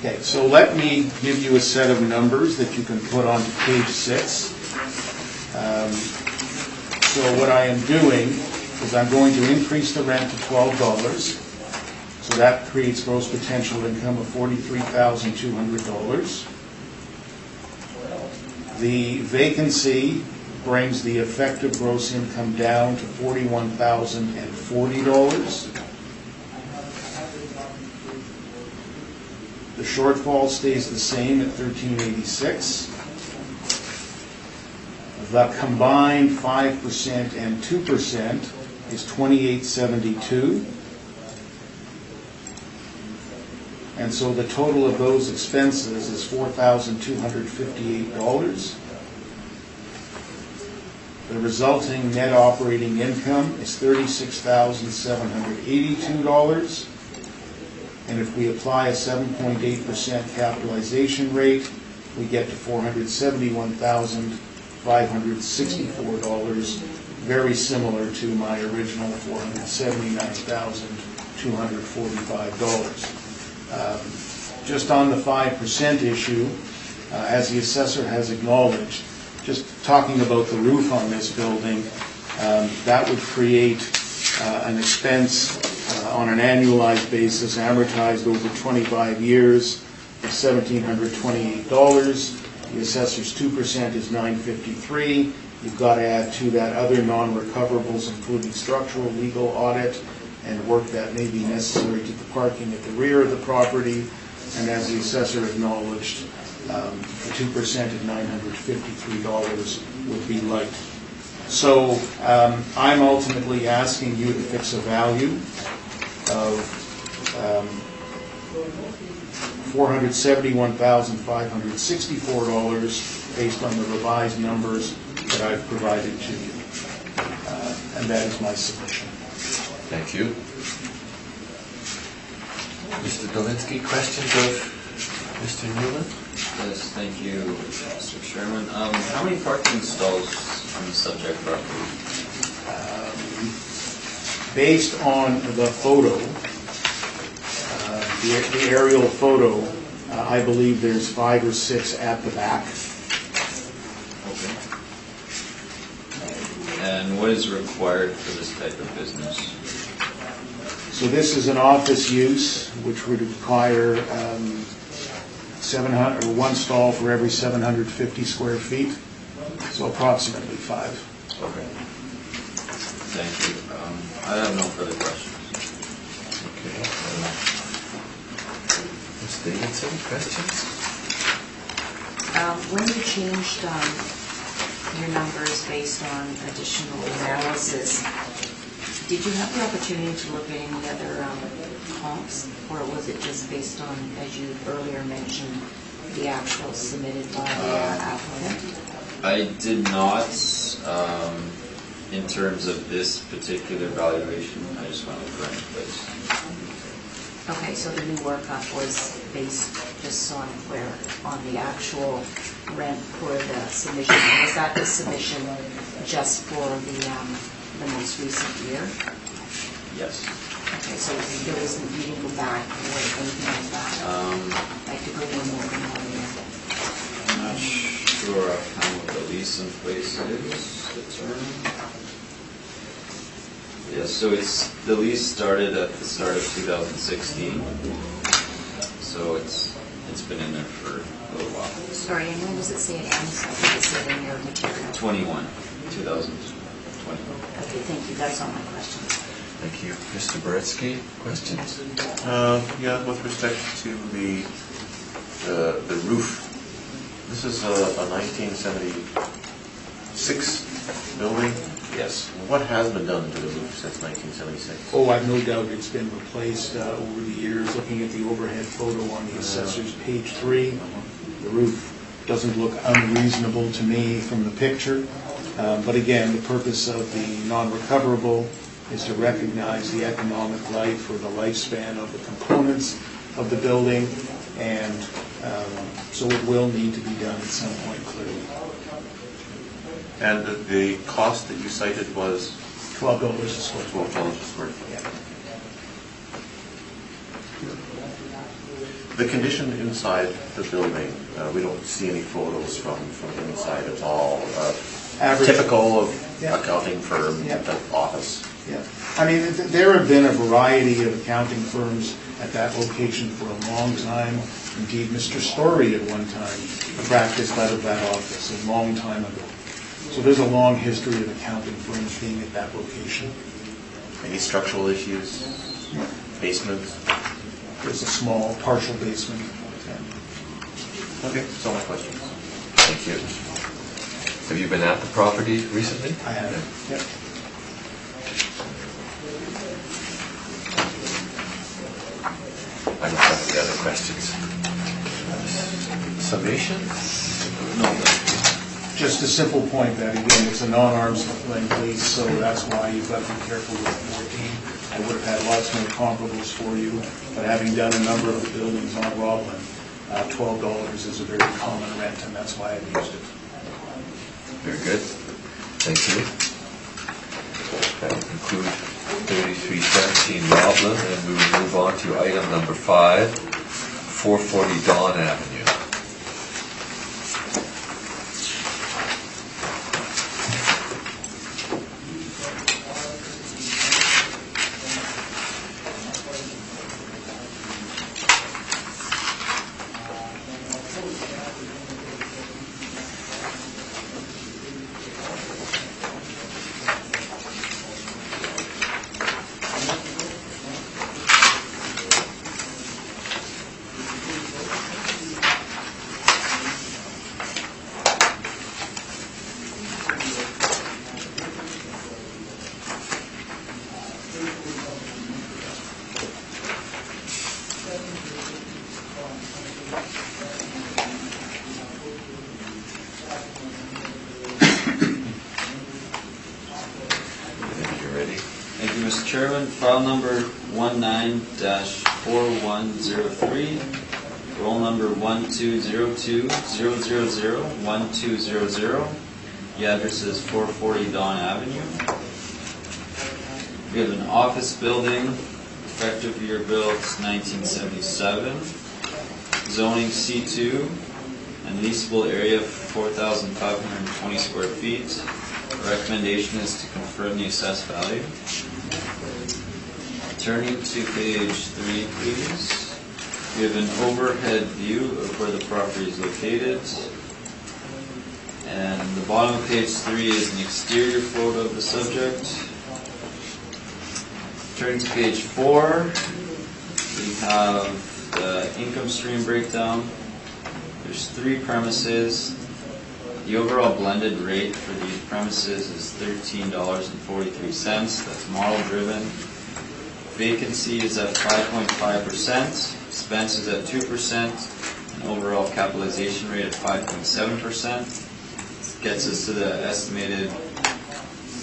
Okay, so let me give you a set of numbers that you can put onto page 6. So what I am doing is I'm going to increase the rent to $12. So that creates gross potential income of $43,200. The vacancy brings the effective gross income down to $41,040. The shortfall stays the same at $1,386. The combined 5% and 2% is $2,872. And so the total of those expenses is $4,258. The resulting net operating income is $36,782. And if we apply a 7.8% capitalization rate, we get to $471,564, very similar to my original $479,245. Just on the 5% issue, as the assessor has acknowledged, just talking about the roof on this building, that would create an expense on an annualized basis, amortized over 25 years, of $1,728. The assessor's 2% is $953. You've got to add to that other non-recoverables, including structural, legal, audit, and work that may be necessary to the parking at the rear of the property. And as the assessor acknowledged, the 2% of $953 would be light. So I'm ultimately asking you to fix a value of $471,564 based on the revised numbers that I've provided to you. And that is my submission. Thank you. Mr. Dolinsky, questions of Mr. Newman? Yes, thank you, Mr. Chairman. How many parking stalls on the subject property? Based on the photo, the aerial photo, I believe there's 5 or 6 at the back. Okay. And what is required for this type of business? So this is an office use, which would require 700 or 1 stall for every 750 square feet, so approximately 5. Okay. Thank you. I have no further questions. Okay. Ms. Davidson, questions? When you changed your numbers based on additional analysis, did you have the opportunity to look at any other comps, or was it just based on, as you earlier mentioned, the actual submitted by the applicant? I did not, in terms of this particular valuation. I just went with rent in place. Okay, so the new workup was based just on the actual rent for the submission. Was that the submission just for the most recent year? Yes. Okay, so there wasn't, you didn't go back or anything like that? Like to go in more than 1 year? I'm not sure how what the lease in place is. The term. Yeah, so the lease started at the start of 2016. So it's been in there for a little while. Sorry, and when does it say it ends? I think it said in your material. 2021. Okay, thank you. That's all my questions. Thank you. Mr. Beretsky, questions? Yeah, with respect to the roof, this is a 1976 building. Yes. What has been done to the roof since 1976? Oh, I've no doubt it's been replaced over the years. Looking at the overhead photo on the assessor's page 3, the roof doesn't look unreasonable to me from the picture. But again, the purpose of the non-recoverable is to recognize the economic life or the lifespan of the components of the building, and so it will need to be done at some point, clearly. And the cost that you cited was? $12 a square foot. $12 a square foot. Yeah. The condition inside the building, we don't see any photos from inside at all. Average. Typical of Yeah. accounting firm Yeah. office. Yeah, I mean, there have been a variety of accounting firms at that location for a long time. Indeed, Mr. Story at one time practiced out of that office a long time ago. So there's a long history of accounting firms being at that location. Any structural issues? Basements? There's a small partial basement. Okay, that's all my questions. Thank you. Have you been at the property recently? I have, yeah. I don't have any other questions. Summation? Just a simple point that, again, it's a non-arm's length lease, so that's why you've got to be careful with 14. I would have had lots more comparables for you, but having done a number of the buildings on Roblin, $12 is a very common rent, and that's why I've used it. Very good. Thank you. That will conclude 3317 Roblin, and we will move on to item number 5, 440 Dawn Avenue. Thank you, Mr. Chairman. File number 19-4103, roll number 1202-000-1200. The address is 440 Dawn Avenue. We have an office building, effective year built 1977, zoning C2, and leasable area 4,520 square feet. Recommendation is to confirm the assessed value. Turning to page 3, please. We have an overhead view of where the property is located. And the bottom of page 3 is an exterior photo of the subject. Turning to page 4, we have the income stream breakdown. There's 3 premises. The overall blended rate for these premises is $13.43. That's model driven. Vacancy is at 5.5%. Expense is at 2%. And overall capitalization rate at 5.7%. Gets us to the estimated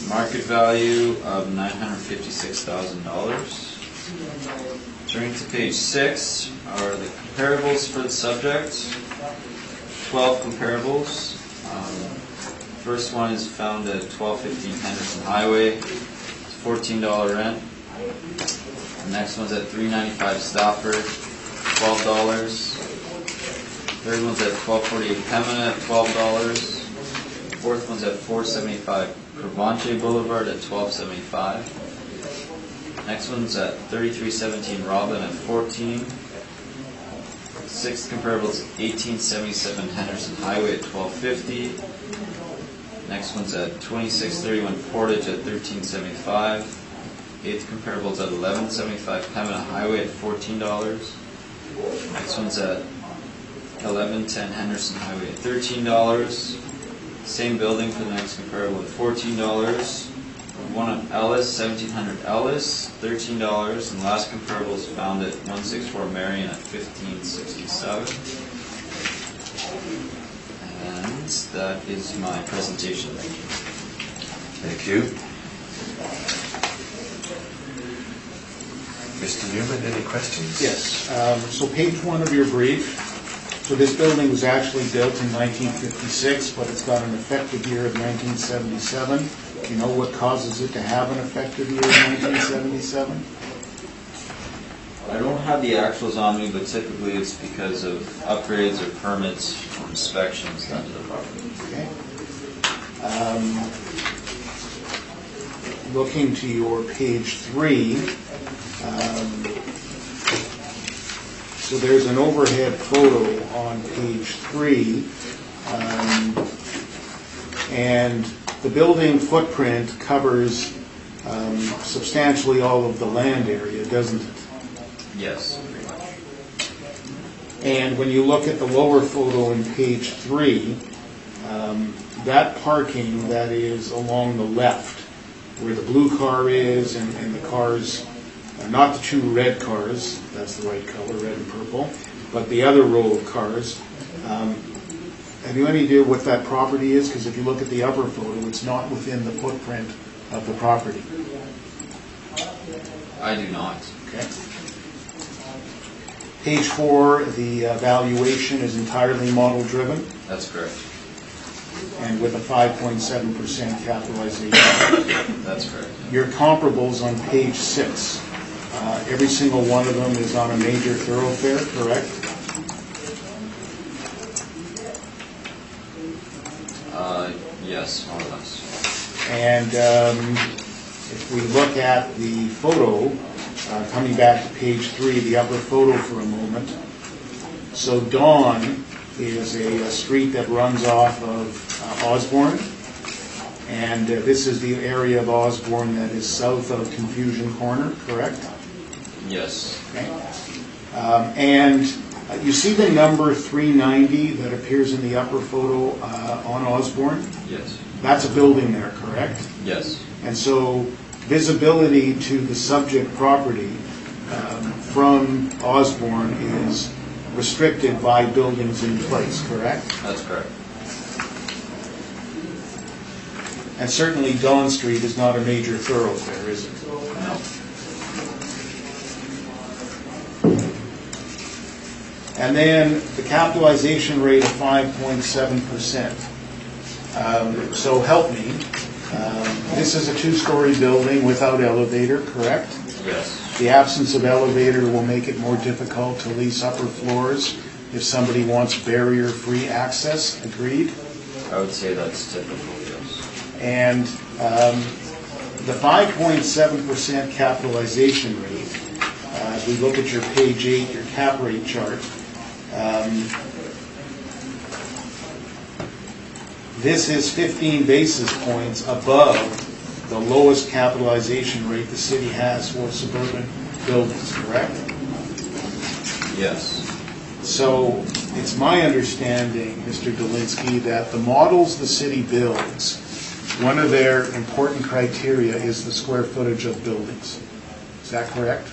market value of $956,000. Turning to page 6 are the comparables for the subject. 12 comparables. First one is found at 1215 Henderson Highway. It's $14 rent. The next one's at 395 Stafford, $12. Third one's at 1248 Pembina at $12. Fourth one's at 475 Provenche Boulevard at $12.75. Next one's at 3317 Roblin at $14. Sixth comparable is 1877 Henderson Highway at $12.50. Next one's at 2631 Portage at $13.75. Eighth comparable is at 1175 Pembina Highway at $14. Next one's at 1110 Henderson Highway at $13. Same building for the next comparable at $14. One on Ellis, 1700 Ellis, $13, and last comparable is found at 164 Marion at $15.67. And that is my presentation. Thank you. Mr. Newman, any questions? Yes, so page 1 of your brief. So this building was actually built in 1956, but it's got an effective year of 1977. Do you know what causes it to have an effective year of 1977? I don't have the actuals on me, but typically it's because of upgrades or permits or inspections done to the property. Okay. looking to your page 3, so there's an overhead photo on page 3, and the building footprint covers substantially all of the land area, doesn't it? Yes, pretty much. And when you look at the lower photo in page 3, that parking that is along the left, where the blue car is and the cars, not the 2 red cars, that's the right color, red and purple, but the other row of cars, have you any idea what that property is? Because if you look at the upper photo, it's not within the footprint of the property. I do not. Okay. Page 4, the valuation is entirely model-driven That's correct. and with a 5.7% capitalization. That's correct. Your comparables on page 6, every single one of them is on a major thoroughfare, correct? Yes, more or less. And if we look at the photo, coming back to page 3, the upper photo for a moment. So Dawn is a street that runs off of Osborne, and this is the area of Osborne that is south of Confusion Corner, correct? Yes. Okay. And you see the number 390 that appears in the upper photo on Osborne? Yes. That's a building there, correct? Yes. And so visibility to the subject property from Osborne is restricted by buildings in place, correct? That's correct. And certainly Dawn Street is not a major thoroughfare, is it? No. And then the capitalization rate of 5.7%. So help me. This is a 2-story building without elevator, correct? Yes. The absence of elevator will make it more difficult to lease upper floors if somebody wants barrier-free access, agreed? I would say that's typical, yes. And the 5.7% capitalization rate, as we look at your page 8, your cap rate chart, this is 15 basis points above the lowest capitalization rate the city has for suburban buildings, correct? Yes. So it's my understanding, Mr. Dolinsky, that the models the city builds, one of their important criteria is the square footage of buildings. Is that correct?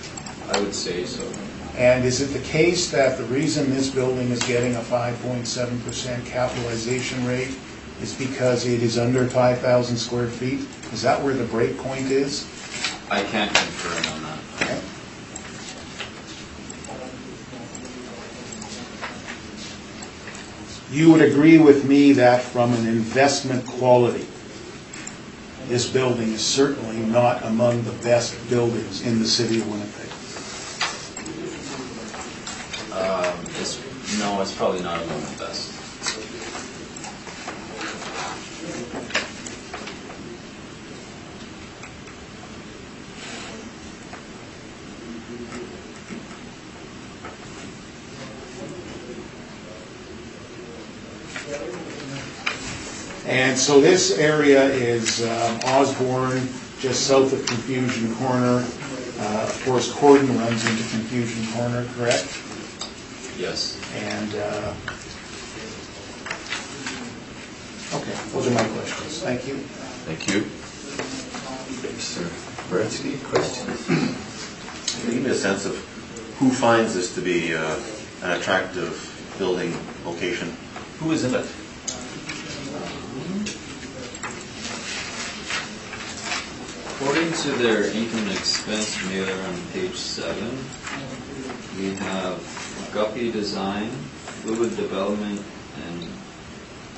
I would say so. And is it the case that the reason this building is getting a 5.7% capitalization rate is because it is under 5,000 square feet? Is that where the break point is? I can't confirm on that. Okay. You would agree with me that from an investment quality, this building is certainly not among the best buildings in the city of Winnipeg. No, it's probably not among the best. And so this area is Osborne, just south of Confusion Corner. Of course, Corden runs into Confusion Corner, correct? Yes. And, okay, those are my questions. Thank you. Thank you. Mr. Berensky, questions? Can you give me a sense of who finds this to be an attractive building location? Who is in it? According to their income and expense mailer on page 7, we have Guppy Design, Fluid Development, and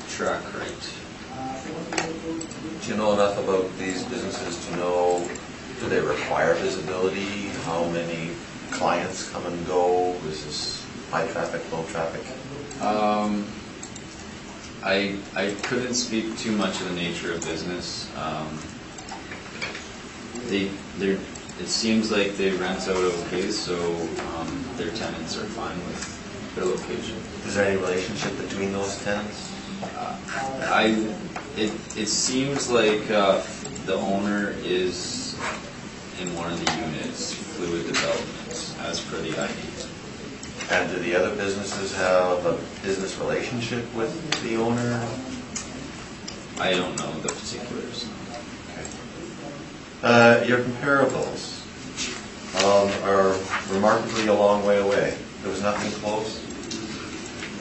Trackrite. Do you know enough about these businesses to know, do they require visibility? How many clients come and go? Is this high traffic, low traffic? I couldn't speak too much of the nature of business. it seems like they rent out okay, so their tenants are fine with their location. Is there any relationship between those tenants? It seems like the owner is in one of the units, Fluid Developments, as per the ID. And do the other businesses have a business relationship with the owner? I don't know the particulars. Your comparables are remarkably a long way away. There was nothing close?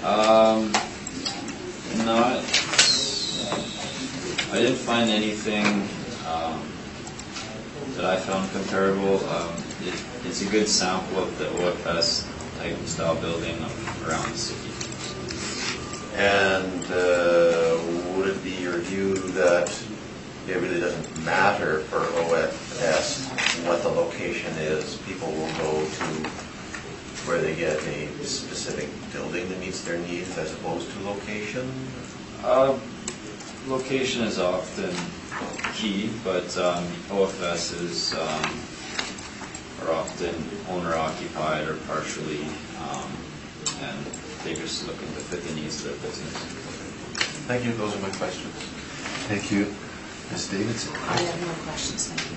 I didn't find anything that I found comparable. It's a good sample of the OFS type of style building around the city. And would it be your view that it really doesn't matter for OFS what the location is? People will go to where they get a specific building that meets their needs as opposed to location? Location is often key, but OFSs are often owner-occupied or partially, and they're just looking to fit the needs of their business. Thank you. Those are my questions. Thank you. Ms. Davidson? I have no questions, thank you.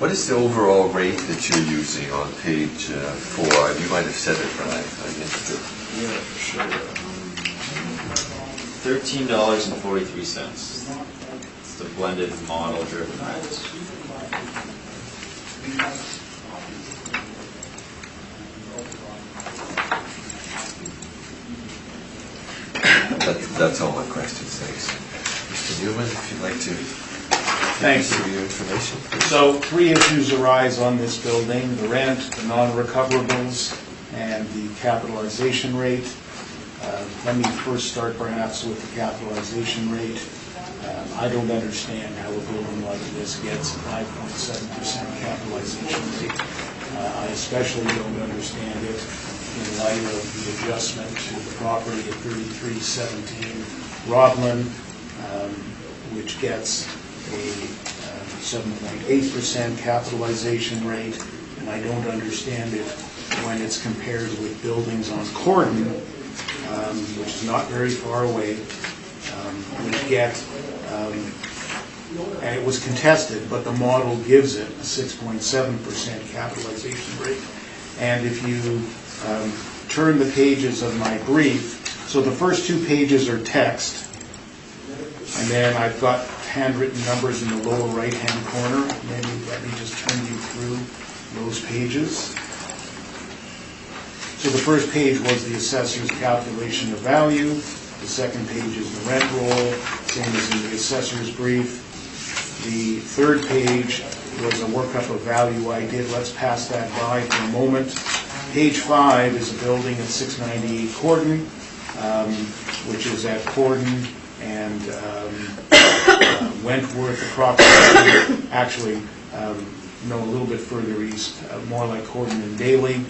What is the overall rate that you're using on page 4? You might have said it, but I missed it. Yeah, for sure. $13.43. It's the blended model-driven rent. That's all my questions, thanks. Mr. Newman, if you'd like to Thanks. give your information. Please. So 3 issues arise on this building: the rent, the non-recoverables, and the capitalization rate. Let me first start perhaps with the capitalization rate. I don't understand how a building like this gets a 5.7% capitalization rate. I especially don't understand it in light of the adjustment to the property at 3317 Rodland, which gets a 7.8% capitalization rate, and I don't understand it when it's compared with buildings on Corden, which is not very far away, which get, and it was contested, but the model gives it a 6.7% capitalization rate. And if you turn the pages of my brief, so the first 2 pages are text, and then I've got handwritten numbers in the lower right-hand corner. Maybe let me just turn you through those pages. So the first page was the assessor's calculation of value. The second page is the rent roll, same as in the assessor's brief. The third page was a workup of value I did. Let's pass that by for a moment. Page 5 is a building at 698 Corden, which is at Corden and Wentworth, approximately, actually, no, a little bit further east, more like Corden and Daly.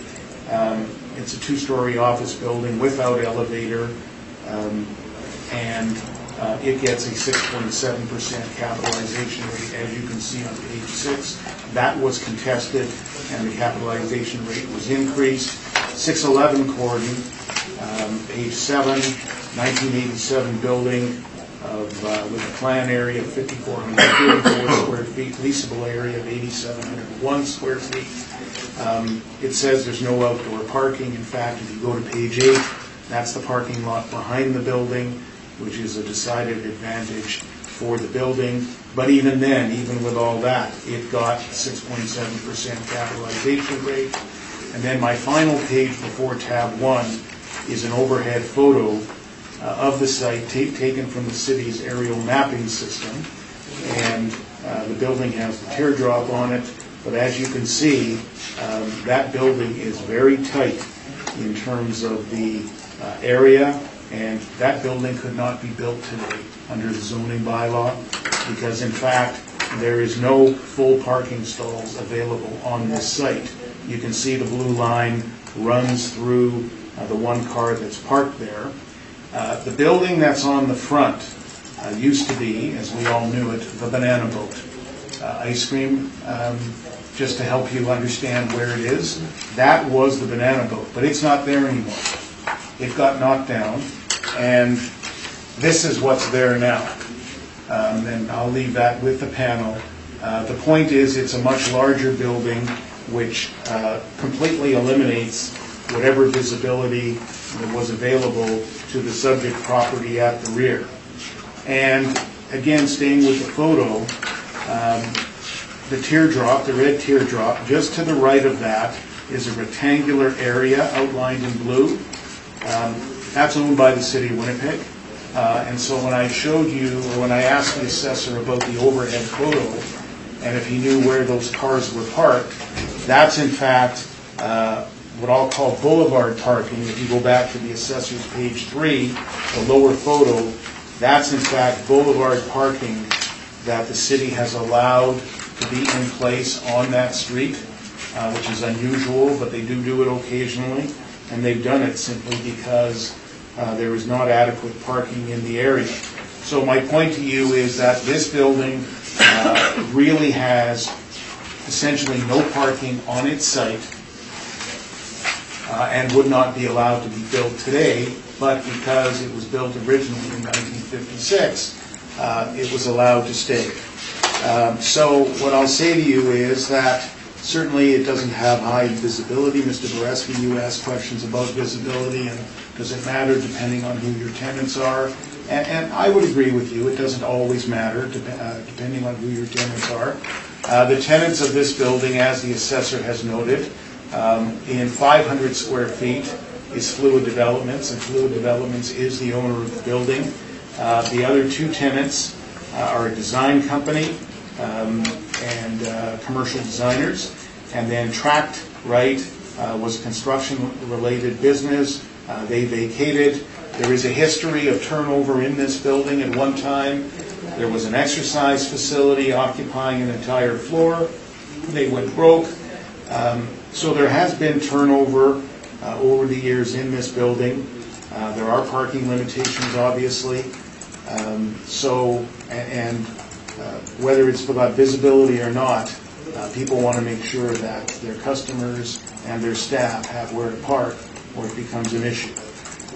It's a 2-story office building without elevator, and it gets a 6.7% capitalization rate, as you can see on page 6. That was contested, and the capitalization rate was increased. 611 Corden, page 7, 1987 building with a plan area of 5,434 square feet, leasable area of 8,701 square feet. It says there's no outdoor parking. In fact, if you go to page 8, that's the parking lot behind the building, which is a decided advantage for the building. But even then, even with all that, it got 6.7% capitalization rate. And then my final page before tab 1 is an overhead photo of the site taken from the city's aerial mapping system. And the building has the teardrop on it. But as you can see, that building is very tight in terms of the area, and that building could not be built today under the zoning bylaw because, in fact, there is no full parking stalls available on this site. You can see the blue line runs through the one car that's parked there. The building that's on the front used to be, as we all knew it, the banana boat. ice cream, just to help you understand where it is. That was the banana boat, but it's not there anymore. It got knocked down, and this is what's there now. And I'll leave that with the panel. The point is, it's a much larger building, which completely eliminates whatever visibility that was available to the subject property at the rear. And again, staying with the photo, the teardrop, the red teardrop, just to the right of that is a rectangular area outlined in blue. That's owned by the city of Winnipeg. And so when I showed you, or when I asked the assessor about the overhead photo, and if he knew where those cars were parked, that's in fact what I'll call boulevard parking. If you go back to the assessor's page 3, the lower photo, that's in fact boulevard parking that the city has allowed to be in place on that street, which is unusual, but they do it occasionally, and they've done it simply because there is not adequate parking in the area. So my point to you is that this building really has essentially no parking on its site and would not be allowed to be built today, but because it was built originally in 1956, it was allowed to stay. So what I'll say to you is that certainly it doesn't have high visibility. Mr. Boreski, you asked questions about visibility and does it matter depending on who your tenants are. And I would agree with you, it doesn't always matter depending on who your tenants are. The tenants of this building, as the assessor has noted, in 500 square feet is Fluid Developments, and Fluid Developments is the owner of the building. The other two tenants are a design company and commercial designers, and then Tract Right was a construction-related business. They vacated. There is a history of turnover in this building. At one time, there was an exercise facility occupying an entire floor. They went broke. So there has been turnover over the years in this building. There are parking limitations, obviously. Whether it's about visibility or not, people want to make sure that their customers and their staff have where to park, or it becomes an issue.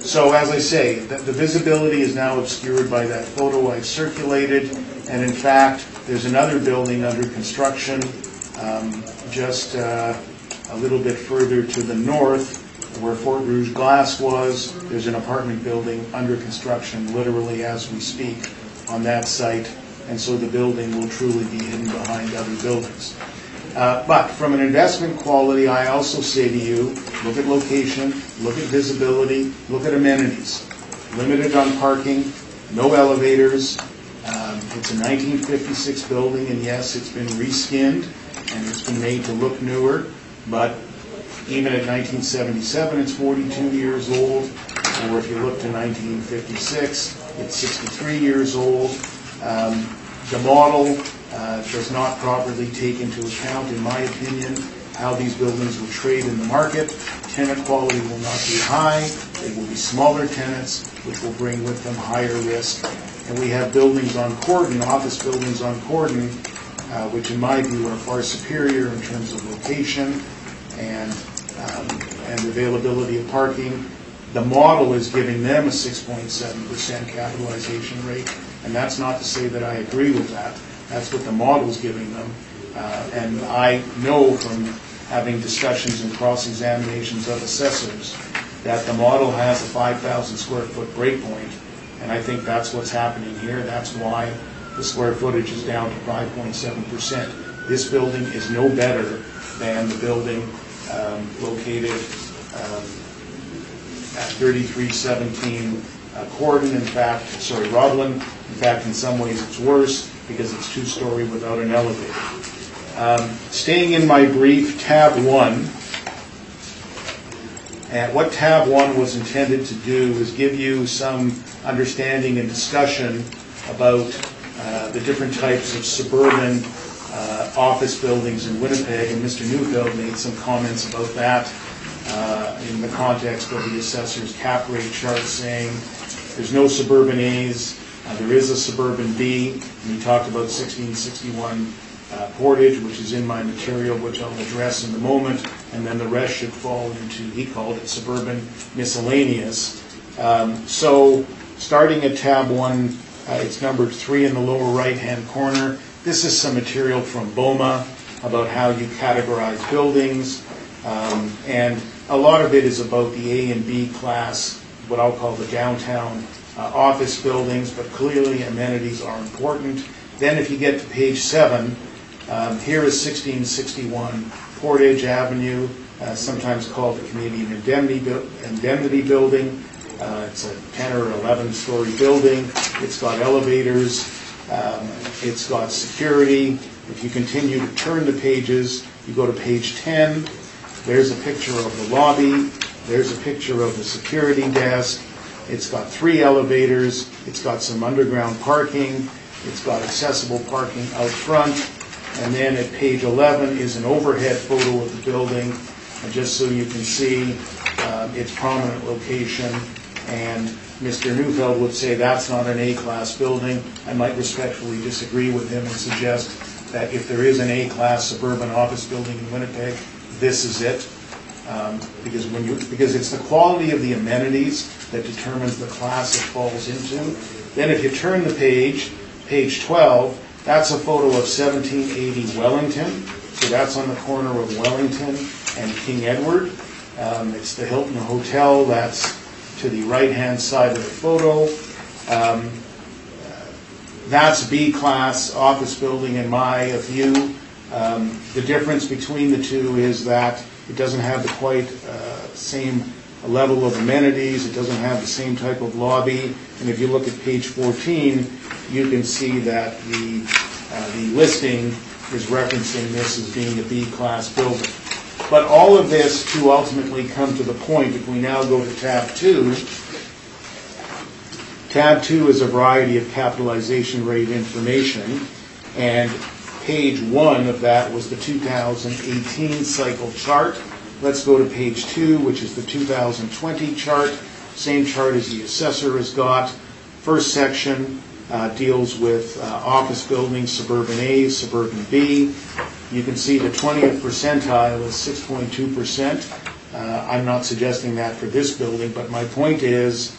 So as I say, the visibility is now obscured by that photo I've circulated, and in fact, there's another building under construction just a little bit further to the north, where Fort Rouge Glass was. There's an apartment building under construction, literally as we speak, on that site, and so the building will truly be hidden behind other buildings. But from an investment quality, I also say to you, look at location, look at visibility, look at amenities. Limited on parking, no elevators. It's a 1956 building, and yes, it's been reskinned, and it's been made to look newer, but even at 1977, it's 42 years old, or if you look to 1956, it's 63 years old. The model does not properly take into account, in my opinion, how these buildings will trade in the market. Tenant quality will not be high. They will be smaller tenants, which will bring with them higher risk. And we have buildings on Corden, office buildings on Corden, which in my view are far superior in terms of location and availability of parking. The model is giving them a 6.7% capitalization rate, and that's not to say that I agree with that. That's what the model is giving them. And I know from having discussions and cross-examinations of assessors that the model has a 5,000 square foot breakpoint, and I think that's what's happening here. That's why the square footage is down to 5.7%. This building is no better than the building located at 3317 Corden, Roblin. In fact, in some ways it's worse because it's two-story without an elevator. Staying in my brief, tab 1, and what tab 1 was intended to do is give you some understanding and discussion about the different types of suburban office buildings in Winnipeg, and Mr. Neufeld made some comments about that in the context of the assessor's cap rate chart, saying there's no suburban A's, there is a suburban B, and he talked about 1661 Portage, which is in my material, which I'll address in a moment, and then the rest should fall into, he called it suburban miscellaneous. So starting at tab 1, it's numbered 3 in the lower right-hand corner. This is some material from BOMA about how you categorize buildings, and a lot of it is about the A and B class, what I'll call the downtown office buildings, but clearly amenities are important. Then if you get to page 7, here is 1661 Portage Avenue, sometimes called the Canadian Indemnity Building. It's a 10 or 11-story building. It's got elevators. It's got security. If you continue to turn the pages, you go to page 10. There's a picture of the lobby. There's a picture of the security desk. It's got 3 elevators. It's got some underground parking. It's got accessible parking out front. And then at page 11 is an overhead photo of the building, just so you can see its prominent location. And Mr. Neufeld would say that's not an A-class building. I might respectfully disagree with him and suggest that if there is an A-class suburban office building in Winnipeg, this is it. Because it's the quality of the amenities that determines the class it falls into. Then if you turn the page 12, that's a photo of 1780 Wellington. So that's on the corner of Wellington and King Edward. It's the Hilton Hotel. That's to the right-hand side of the photo. That's B-class office building in my view. The difference between the two is that it doesn't have the quite same level of amenities. It doesn't have the same type of lobby. And if you look at page 14, you can see that the listing is referencing this as being a B-class building. But all of this to ultimately come to the point, if we now go to tab 2, tab 2 is a variety of capitalization rate information, and page 1 of that was the 2018 cycle chart. Let's go to page 2, which is the 2020 chart. Same chart as the assessor has got. First section deals with office buildings, suburban A, suburban B. You can see the 20th percentile is 6.2%. I'm not suggesting that for this building, but my point is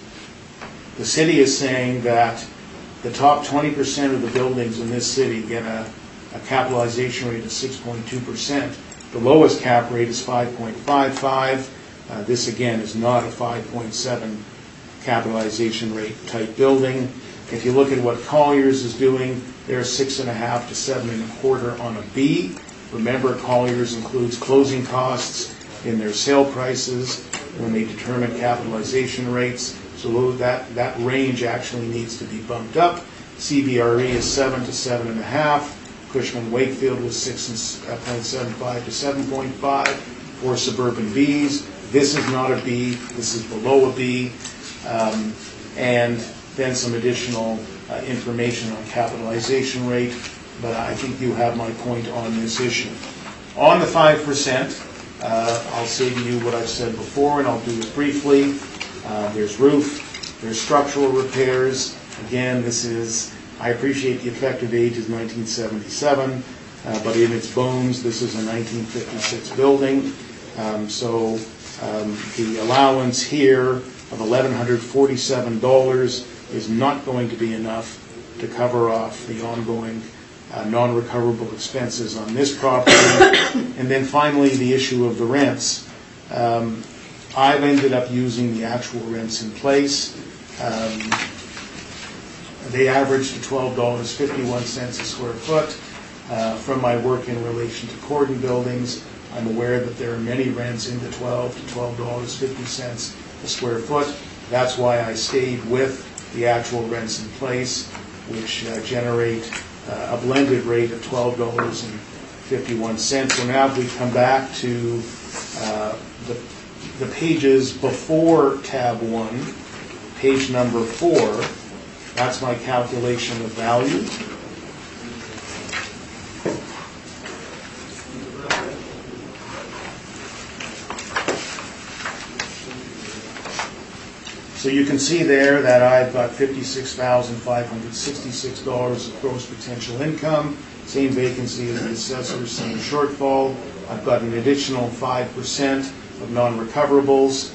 the city is saying that the top 20% of the buildings in this city get a capitalization rate of 6.2%. The lowest cap rate is 5.55. This, again, is not a 5.7 capitalization rate type building. If you look at what Colliers is doing, they're 6.5 to 7.25 on a B. Remember, Colliers includes closing costs in their sale prices when they determine capitalization rates. So that range actually needs to be bumped up. CBRE is 7 to 7.5. Cushman Wakefield was 6.75 to 7.5 for suburban Bs. This is not a B. This is below a B. And then some additional information on capitalization rate, but I think you have my point on this issue. On the 5%, I'll say to you what I've said before, and I'll do it briefly. There's roof, there's structural repairs. Again, I appreciate the effective age is 1977, but in its bones, this is a 1956 building. So the allowance here of $1,147 is not going to be enough to cover off the ongoing non-recoverable expenses on this property. And then finally, the issue of the rents. I've ended up using the actual rents in place. They average to $12.51 a square foot. From my work in relation to cordon buildings, I'm aware that there are many rents in the $12 to $12.50 a square foot. That's why I stayed with the actual rents in place, which generate a blended rate of $12.51. So now if we come back to the pages before tab 1, page number 4, that's my calculation of value. So So you can see there that I've got $56,566 of gross potential income, same vacancy as the assessor, same shortfall. I've got an additional 5% of non-recoverables.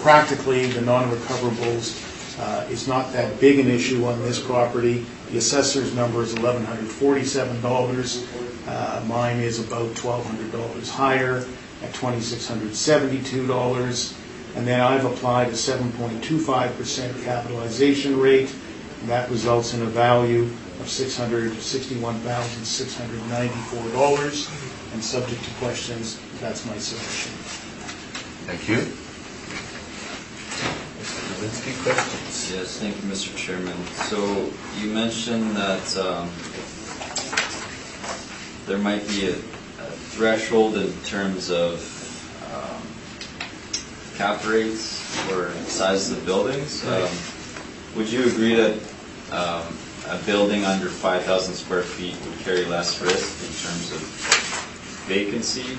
Practically, the non-recoverables is not that big an issue on this property. The assessor's number is $1,147. Mine is about $1,200 higher at $2,672. And then I've applied a 7.25% capitalization rate, and that results in a value of $661,694. And subject to questions, that's my submission. Thank you. Mr. Nowinski, questions? Yes, thank you, Mr. Chairman. So you mentioned that there might be a threshold in terms of cap rates for size of the buildings. Would you agree that a building under 5,000 square feet would carry less risk in terms of vacancy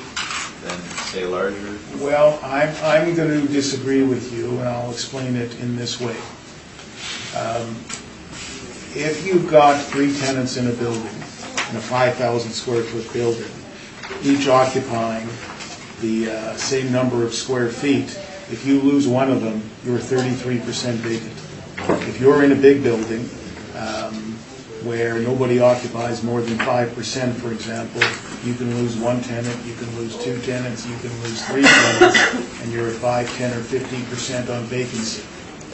than, say, larger? Well, I'm going to disagree with you, and I'll explain it in this way. If you've got 3 tenants in a building, in a 5,000 square foot building, each occupying the same number of square feet, if you lose one of them, you're 33% vacant. If you're in a big building where nobody occupies more than 5%, for example, you can lose 1 tenant, you can lose 2 tenants, you can lose 3 tenants, and you're at 5, 10, or 15% on vacancy.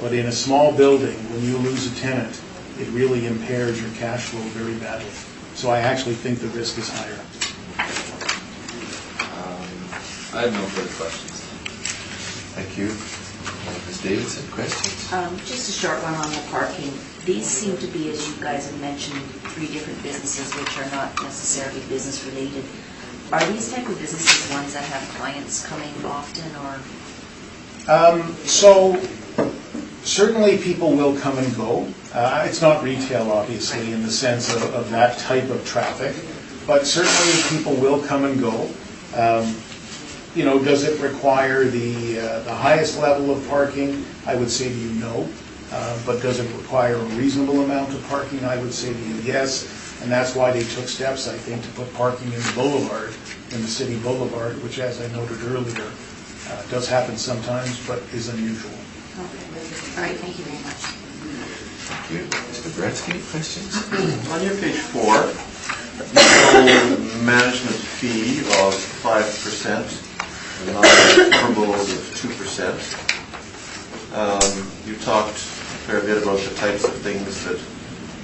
But in a small building, when you lose a tenant, it really impairs your cash flow very badly. So I actually think the risk is higher. I have no further questions. Thank you. Ms. Davidson, questions? Just a short one on the parking. These seem to be, as you guys have mentioned, 3 different businesses which are not necessarily business related. Are these type of businesses ones that have clients coming often, or? So certainly people will come and go. It's not retail, obviously, in the sense of that type of traffic, but certainly people will come and go. Does it require the highest level of parking? I would say to you, no. But does it require a reasonable amount of parking? I would say to you, yes. And that's why they took steps, I think, to put parking in the boulevard, in the city boulevard, which, as I noted earlier, does happen sometimes, but is unusual. Okay. All right, thank you very much. Thank you. Mr. Bretsky, questions? On your page 4, you show management fee of 5%, and non-recoverables of 2%. You talked a fair bit about the types of things that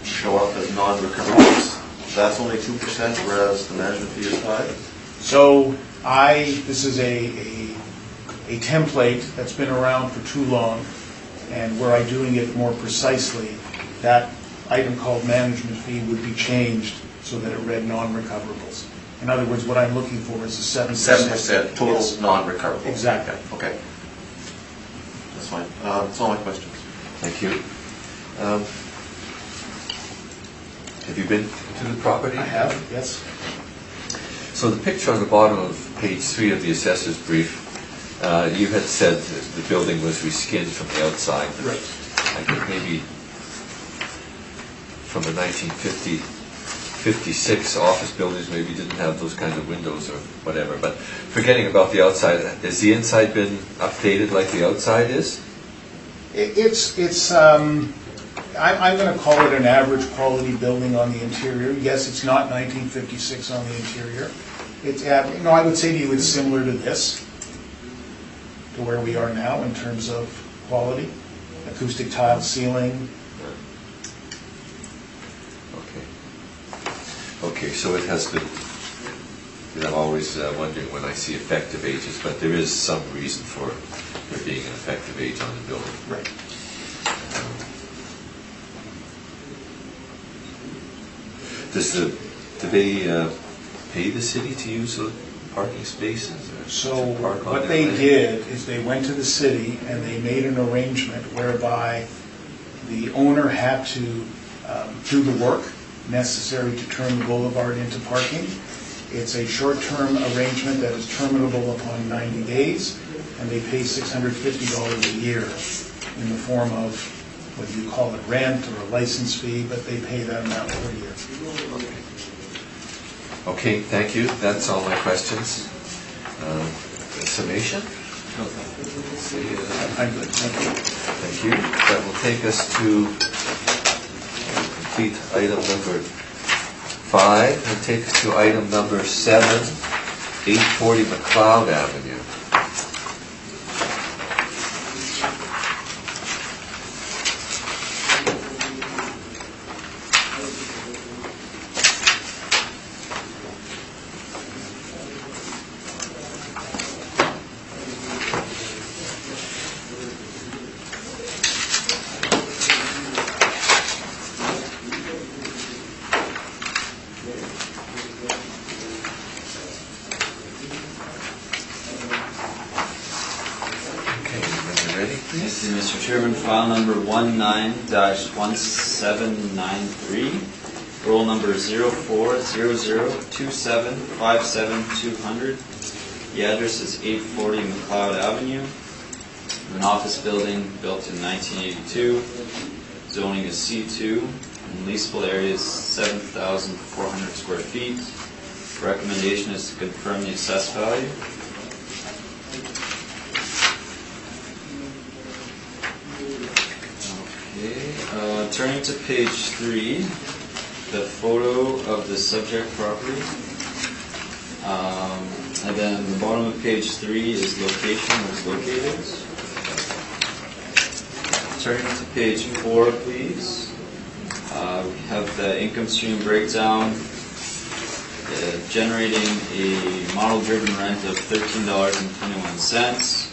show up as non-recoverables. That's only 2%, whereas the management fee is 5%? So this is a template that's been around for too long, and were I doing it more precisely, that item called management fee would be changed so that it read non-recoverables. In other words, what I'm looking for is a 7%. 7% total Yes. non-recoverable. Exactly. Okay. That's fine. That's all my questions. Thank you. Have you been to the property? I have, yes. So the picture on the bottom of page 3 of the assessor's brief, you had said that the building was reskinned from the outside. Right. I think maybe from the 1956 office buildings maybe didn't have those kinds of windows or whatever. But forgetting about the outside, has the inside been updated like the outside is? I'm going to call it an average quality building on the interior. Yes, it's not 1956 on the interior. I would say to you it's similar to this, to where we are now in terms of quality, acoustic tile ceiling. Okay, so it has been, I'm always wondering when I see effective ages, but there is some reason for there being an effective age on the building. Right. Do they pay the city to use the parking spaces? So what they did is they went to the city and they made an arrangement whereby the owner had to do the work necessary to turn the boulevard into parking, It's a short-term arrangement that is terminable upon 90 days, and they pay $650 a year in the form of, whether you call it rent or a license fee, but they pay that amount per year. Okay, thank you. That's all my questions. Summation? I'm good, thank you. Thank you. That will take us to complete item number 5 and take us to item number 7, 840 McLeod Avenue. Yes, Mr. Chairman, file number 19-1793, roll number 04002757-200. The address is 840 McLeod Avenue, an office building built in 1982. Zoning is C2, and leasable area is 7,400 square feet. Recommendation is to confirm the assessed value. Turning to page 3, the photo of the subject property. And then the bottom of page 3 is location where it's located. Turning to page 4, please. We have the income stream breakdown, generating a model-driven rent of $13.21.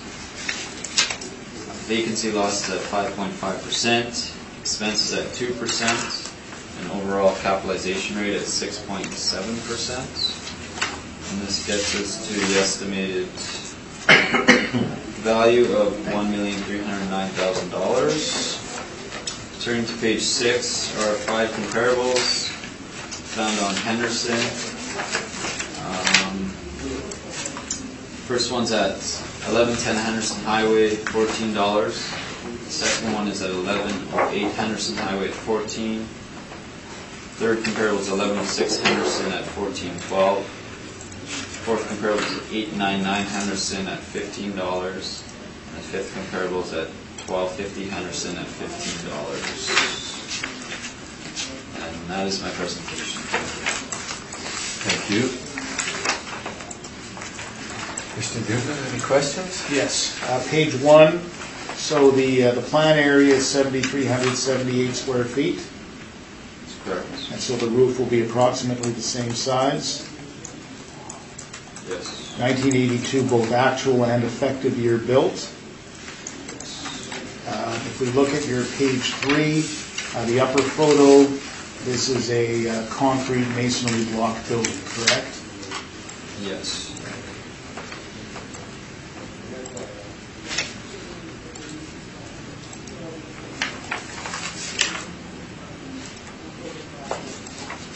Vacancy loss is at 5.5%. Expenses at 2%, and overall capitalization rate at 6.7%. And this gets us to the estimated value of $1,309,000. Turning to page 6 are 5 comparables found on Henderson. First one's at 1110 Henderson Highway, $14. The second one is at 1108 Henderson Highway at 14. Third comparable is 1106 Henderson at 1412. Fourth comparable is 899 Henderson at $15. And the fifth comparable is at 1250 Henderson at $15. And that is my presentation. Thank you. Mr. Newman, any questions? Yes, page 1. So the plan area is 7,378 square feet, That's correct. and so the roof will be approximately the same size. Yes. 1982, both actual and effective year built. If we look at your page 3, the upper photo, this is a concrete masonry block building, correct? Yes.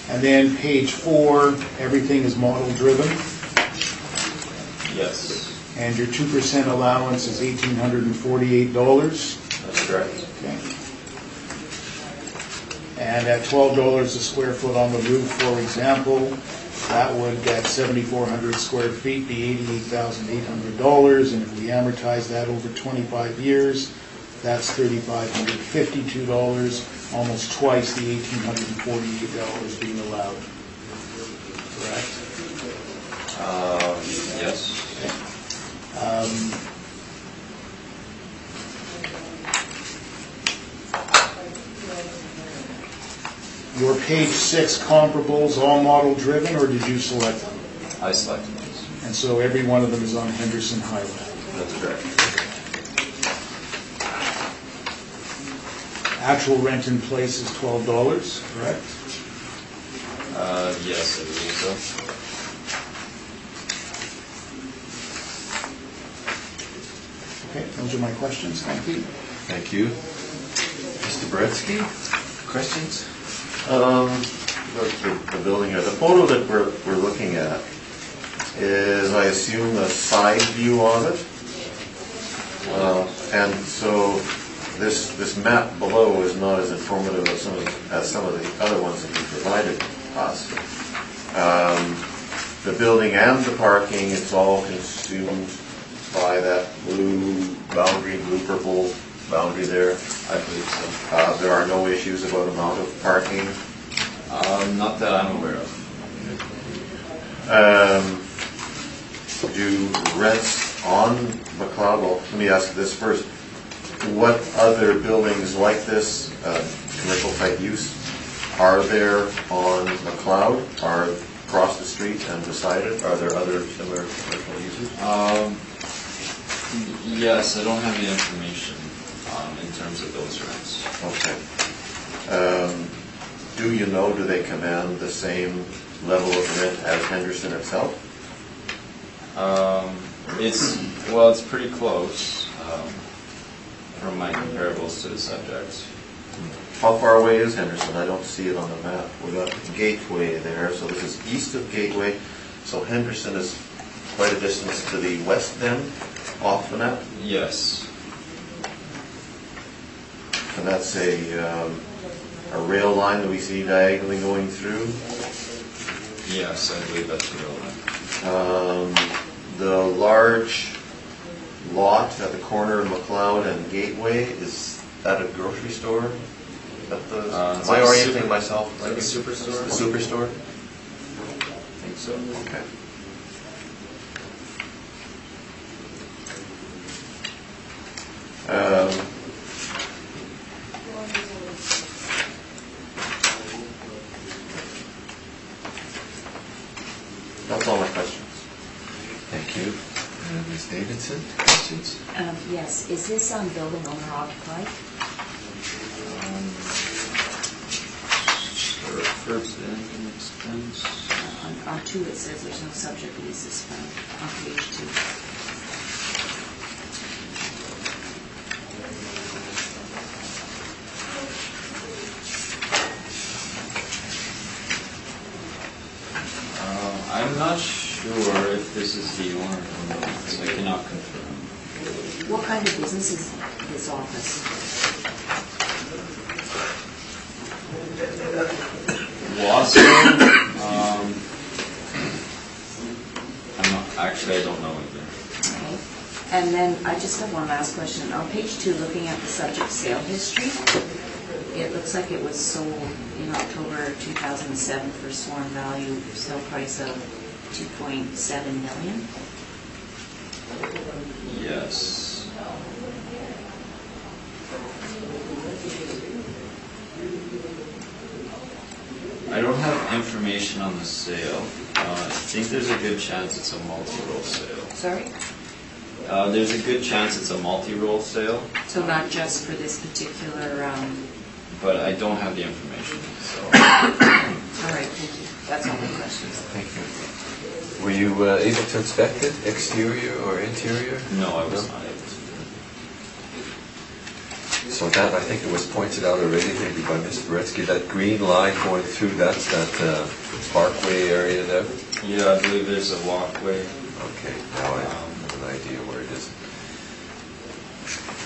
And then page 4, everything is model driven, Yes. and your 2% allowance is $1,848. That's correct. Okay. And at $12 a square foot on the roof, for example, that would, at 7,400 square feet, be $88,800, and if we amortize that over 25 years, that's $3,552, almost twice the $1,848 being allowed. Correct? Yes. Your page 6 comparables, all model driven, or did you select them? I selected these. And so every one of them is on Henderson Highway. That's correct. Actual rent in place is $12, correct? Yes, I believe so. Okay, those are my questions. Thank you. Thank you. Mr. Beretsky, questions? the building here. The photo that we're looking at is, I assume, a side view of it. And so this map below is not as informative as some of the other ones that you provided us. The building and the parking, it's all consumed by that blue boundary, blue-purple boundary there. I believe so. There are no issues about amount of parking. Not that I'm aware of. Do rents on McLeod, well, let me ask this first. What other buildings like this, commercial type use, are there on McLeod? Are across the street and beside it? Are there other similar commercial uses? Yes, I don't have the information in terms of those rents. Okay. Do you know, do they command the same level of rent as Henderson itself? It's pretty close from my comparables to the subjects. How far away is Henderson? I don't see it on the map. We got Gateway there, so this is east of Gateway. So Henderson is quite a distance to the west then, off the map? Yes. And that's a rail line that we see diagonally going through. Yes, I believe that's the real one. The large lot at the corner of McLeod and Gateway, is that a grocery store? Is that the, it's am I like orienting myself? Is that the superstore? The superstore? I think so. Okay. That's all my questions. Thank you. Ms. Davidson, questions? Yes, is this building owner occupied? Sure, first and expense. On 2 it says there's no subject leases found on page 2. I'm not sure if this is the owner or not, so I cannot confirm. What kind of business is this office? Wasso, I don't know either. Okay. And then I just have one last question. On page 2, looking at the subject sale history, it looks like it was sold in October 2007 for sworn value sale price of $2.7 million. Yes. I don't have information on the sale. I think there's a good chance it's a multi-roll sale. Sorry? There's a good chance it's a multi-roll sale. So not just for this particular... But I don't have the information, so... All right, thank you. That's all my questions. Thank you. Were you able to inspect it, exterior or interior? No, I was not able to. So that, I think it was pointed out already, maybe by Ms. Beretsky, that green line going through, that's that parkway area there? Yeah, I believe there's a walkway. Okay, now I have an idea where it is.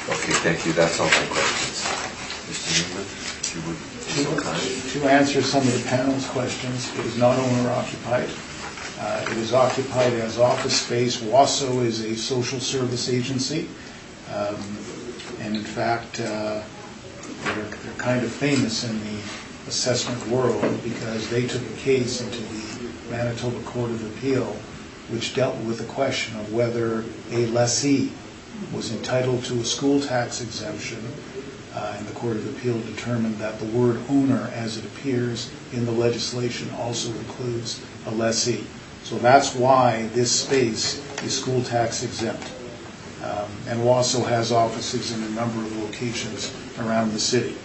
Okay, thank you, that's all my questions. Mr. Newman, if you would be so kind. To answer some of the panel's questions, it is not owner occupied. It is occupied as office space. Wasso is a social service agency. And in fact, they're kind of famous in the assessment world because they took a case into the Manitoba Court of Appeal which dealt with the question of whether a lessee was entitled to a school tax exemption, and the Court of Appeal determined that the word owner, as it appears in the legislation, also includes a lessee. So that's why this space is school tax exempt. And Wasso has offices in a number of locations around the city.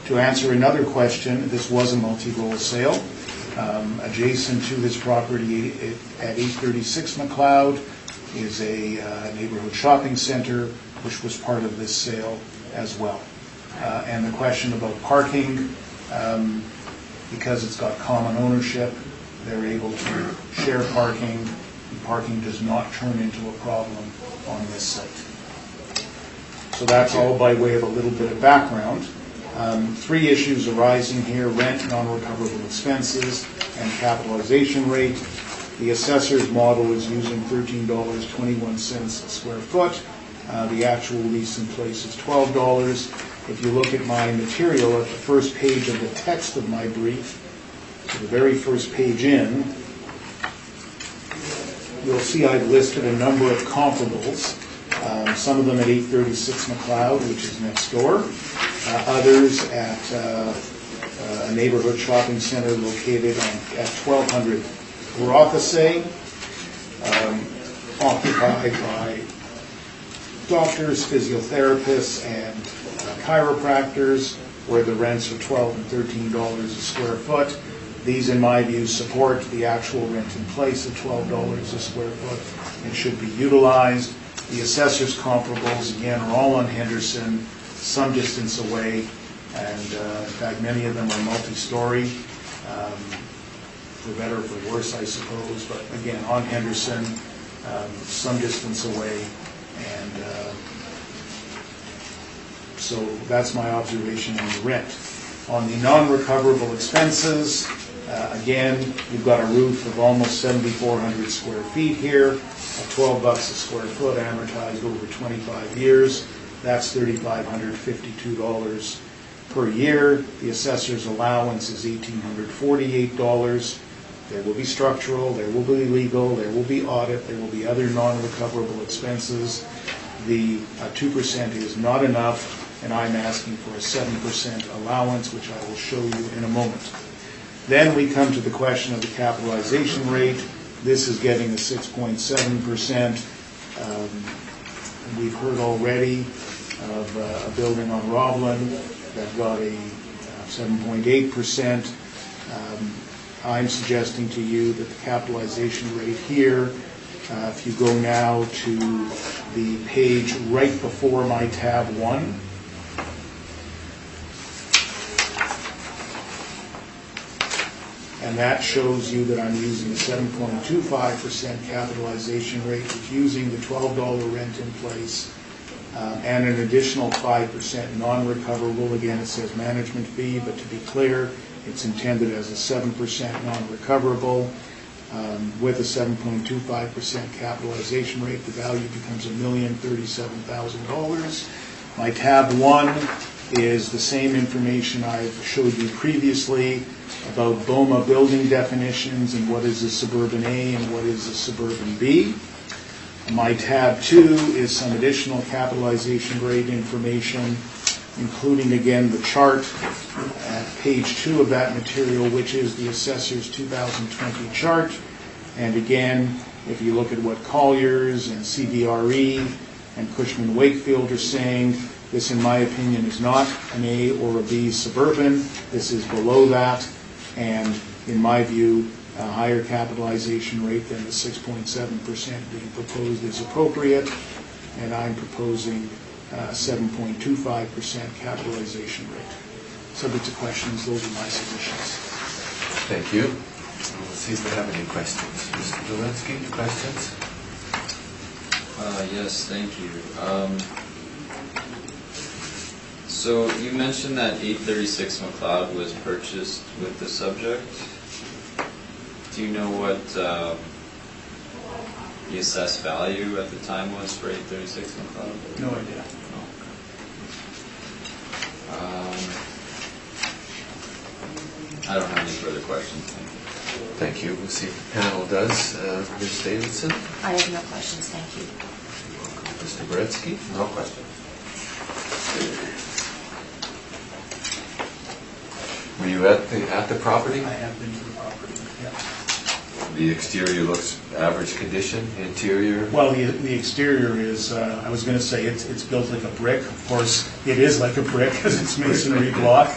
To answer another question, this was a multi-role sale. Adjacent to this property at 836 McLeod is a neighborhood shopping center, which was part of this sale as well. And the question about parking, because it's got common ownership, they're able to share parking, and parking does not turn into a problem on this site. So that's all by way of a little bit of background. 3 issues arising here: rent, non-recoverable expenses, and capitalization rate. The assessor's model is using $13.21 a square foot. The actual lease in place is $12. If you look at my material at the first page of the text of my brief, so the very first page in, you'll see I've listed a number of comparables. Some of them at 836 McLeod, which is next door. Others at a neighborhood shopping center located at 1200 Rothesay, occupied by doctors, physiotherapists, and chiropractors, where the rents are $12 and $13 a square foot. These, in my view, support the actual rent in place of $12 a square foot and should be utilized. The assessor's comparables, again, are all on Henderson, some distance away, and in fact, many of them are multi-story, for better or for worse, I suppose, but again, on Henderson, some distance away, and so that's my observation on the rent. On the non-recoverable expenses, again, you've got a roof of almost 7,400 square feet here, at $12 a square foot, amortized over 25 years. That's $3,552 per year. The assessor's allowance is $1,848. There will be structural, there will be legal, there will be audit, there will be other non-recoverable expenses. The 2% is not enough, and I'm asking for a 7% allowance, which I will show you in a moment. Then we come to the question of the capitalization rate. This is getting a 6.7%. We've heard already of a building on Roblin that got a 7.8%. I'm suggesting to you that the capitalization rate here, if you go now to the page right before my tab 1, and that shows you that I'm using a 7.25% capitalization rate, it's using the $12 rent in place, and an additional 5% non-recoverable. Again, it says management fee, but to be clear, it's intended as a 7% non-recoverable. With a 7.25% capitalization rate, the value becomes $1,037,000. My tab 1 is the same information I've showed you previously about BOMA building definitions and what is a suburban A and what is a suburban B. My tab 2 is some additional capitalization rate information, including again the chart at page 2 of that material, which is the assessor's 2020 chart. And again, if you look at what Colliers and CBRE and Cushman Wakefield are saying, this, in my opinion, is not an A or a B suburban. This is below that, and in my view, a higher capitalization rate than the 6.7% being proposed is appropriate, and I'm proposing 7.25% capitalization rate. Subject to questions, those are my submissions. Thank you. Let's see if we have any questions. Mr. Dolinsky, questions? Yes, thank you. So you mentioned that 836 McLeod was purchased with the subject. Do you know what the assessed value at the time was for 836 McLeod? No idea. I don't have any further questions. Thank you. Thank you. We'll see if the panel does. Ms. Davidson? I have no questions, thank you. Mr. Beretsky? No question. Were you at the property? I have been to the property, yeah. The exterior looks average condition, interior? Well, the exterior is, I was going to say it's built like a brick. Of course, it is like a brick because it's masonry block.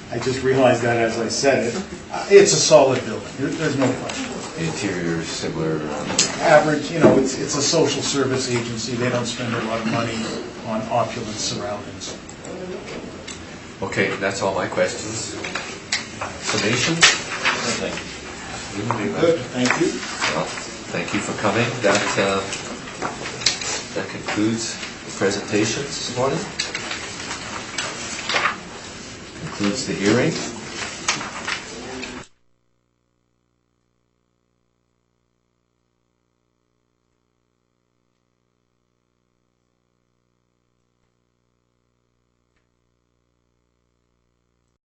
I just realized that as I said it. It's a solid building. There's no question. The interior is similar? Average, it's a social service agency. They don't spend a lot of money on opulent surroundings. Okay, that's all my questions. summations? Nothing. Good, thank you. Well, thank you for coming. That concludes the presentations this morning. Concludes the hearing.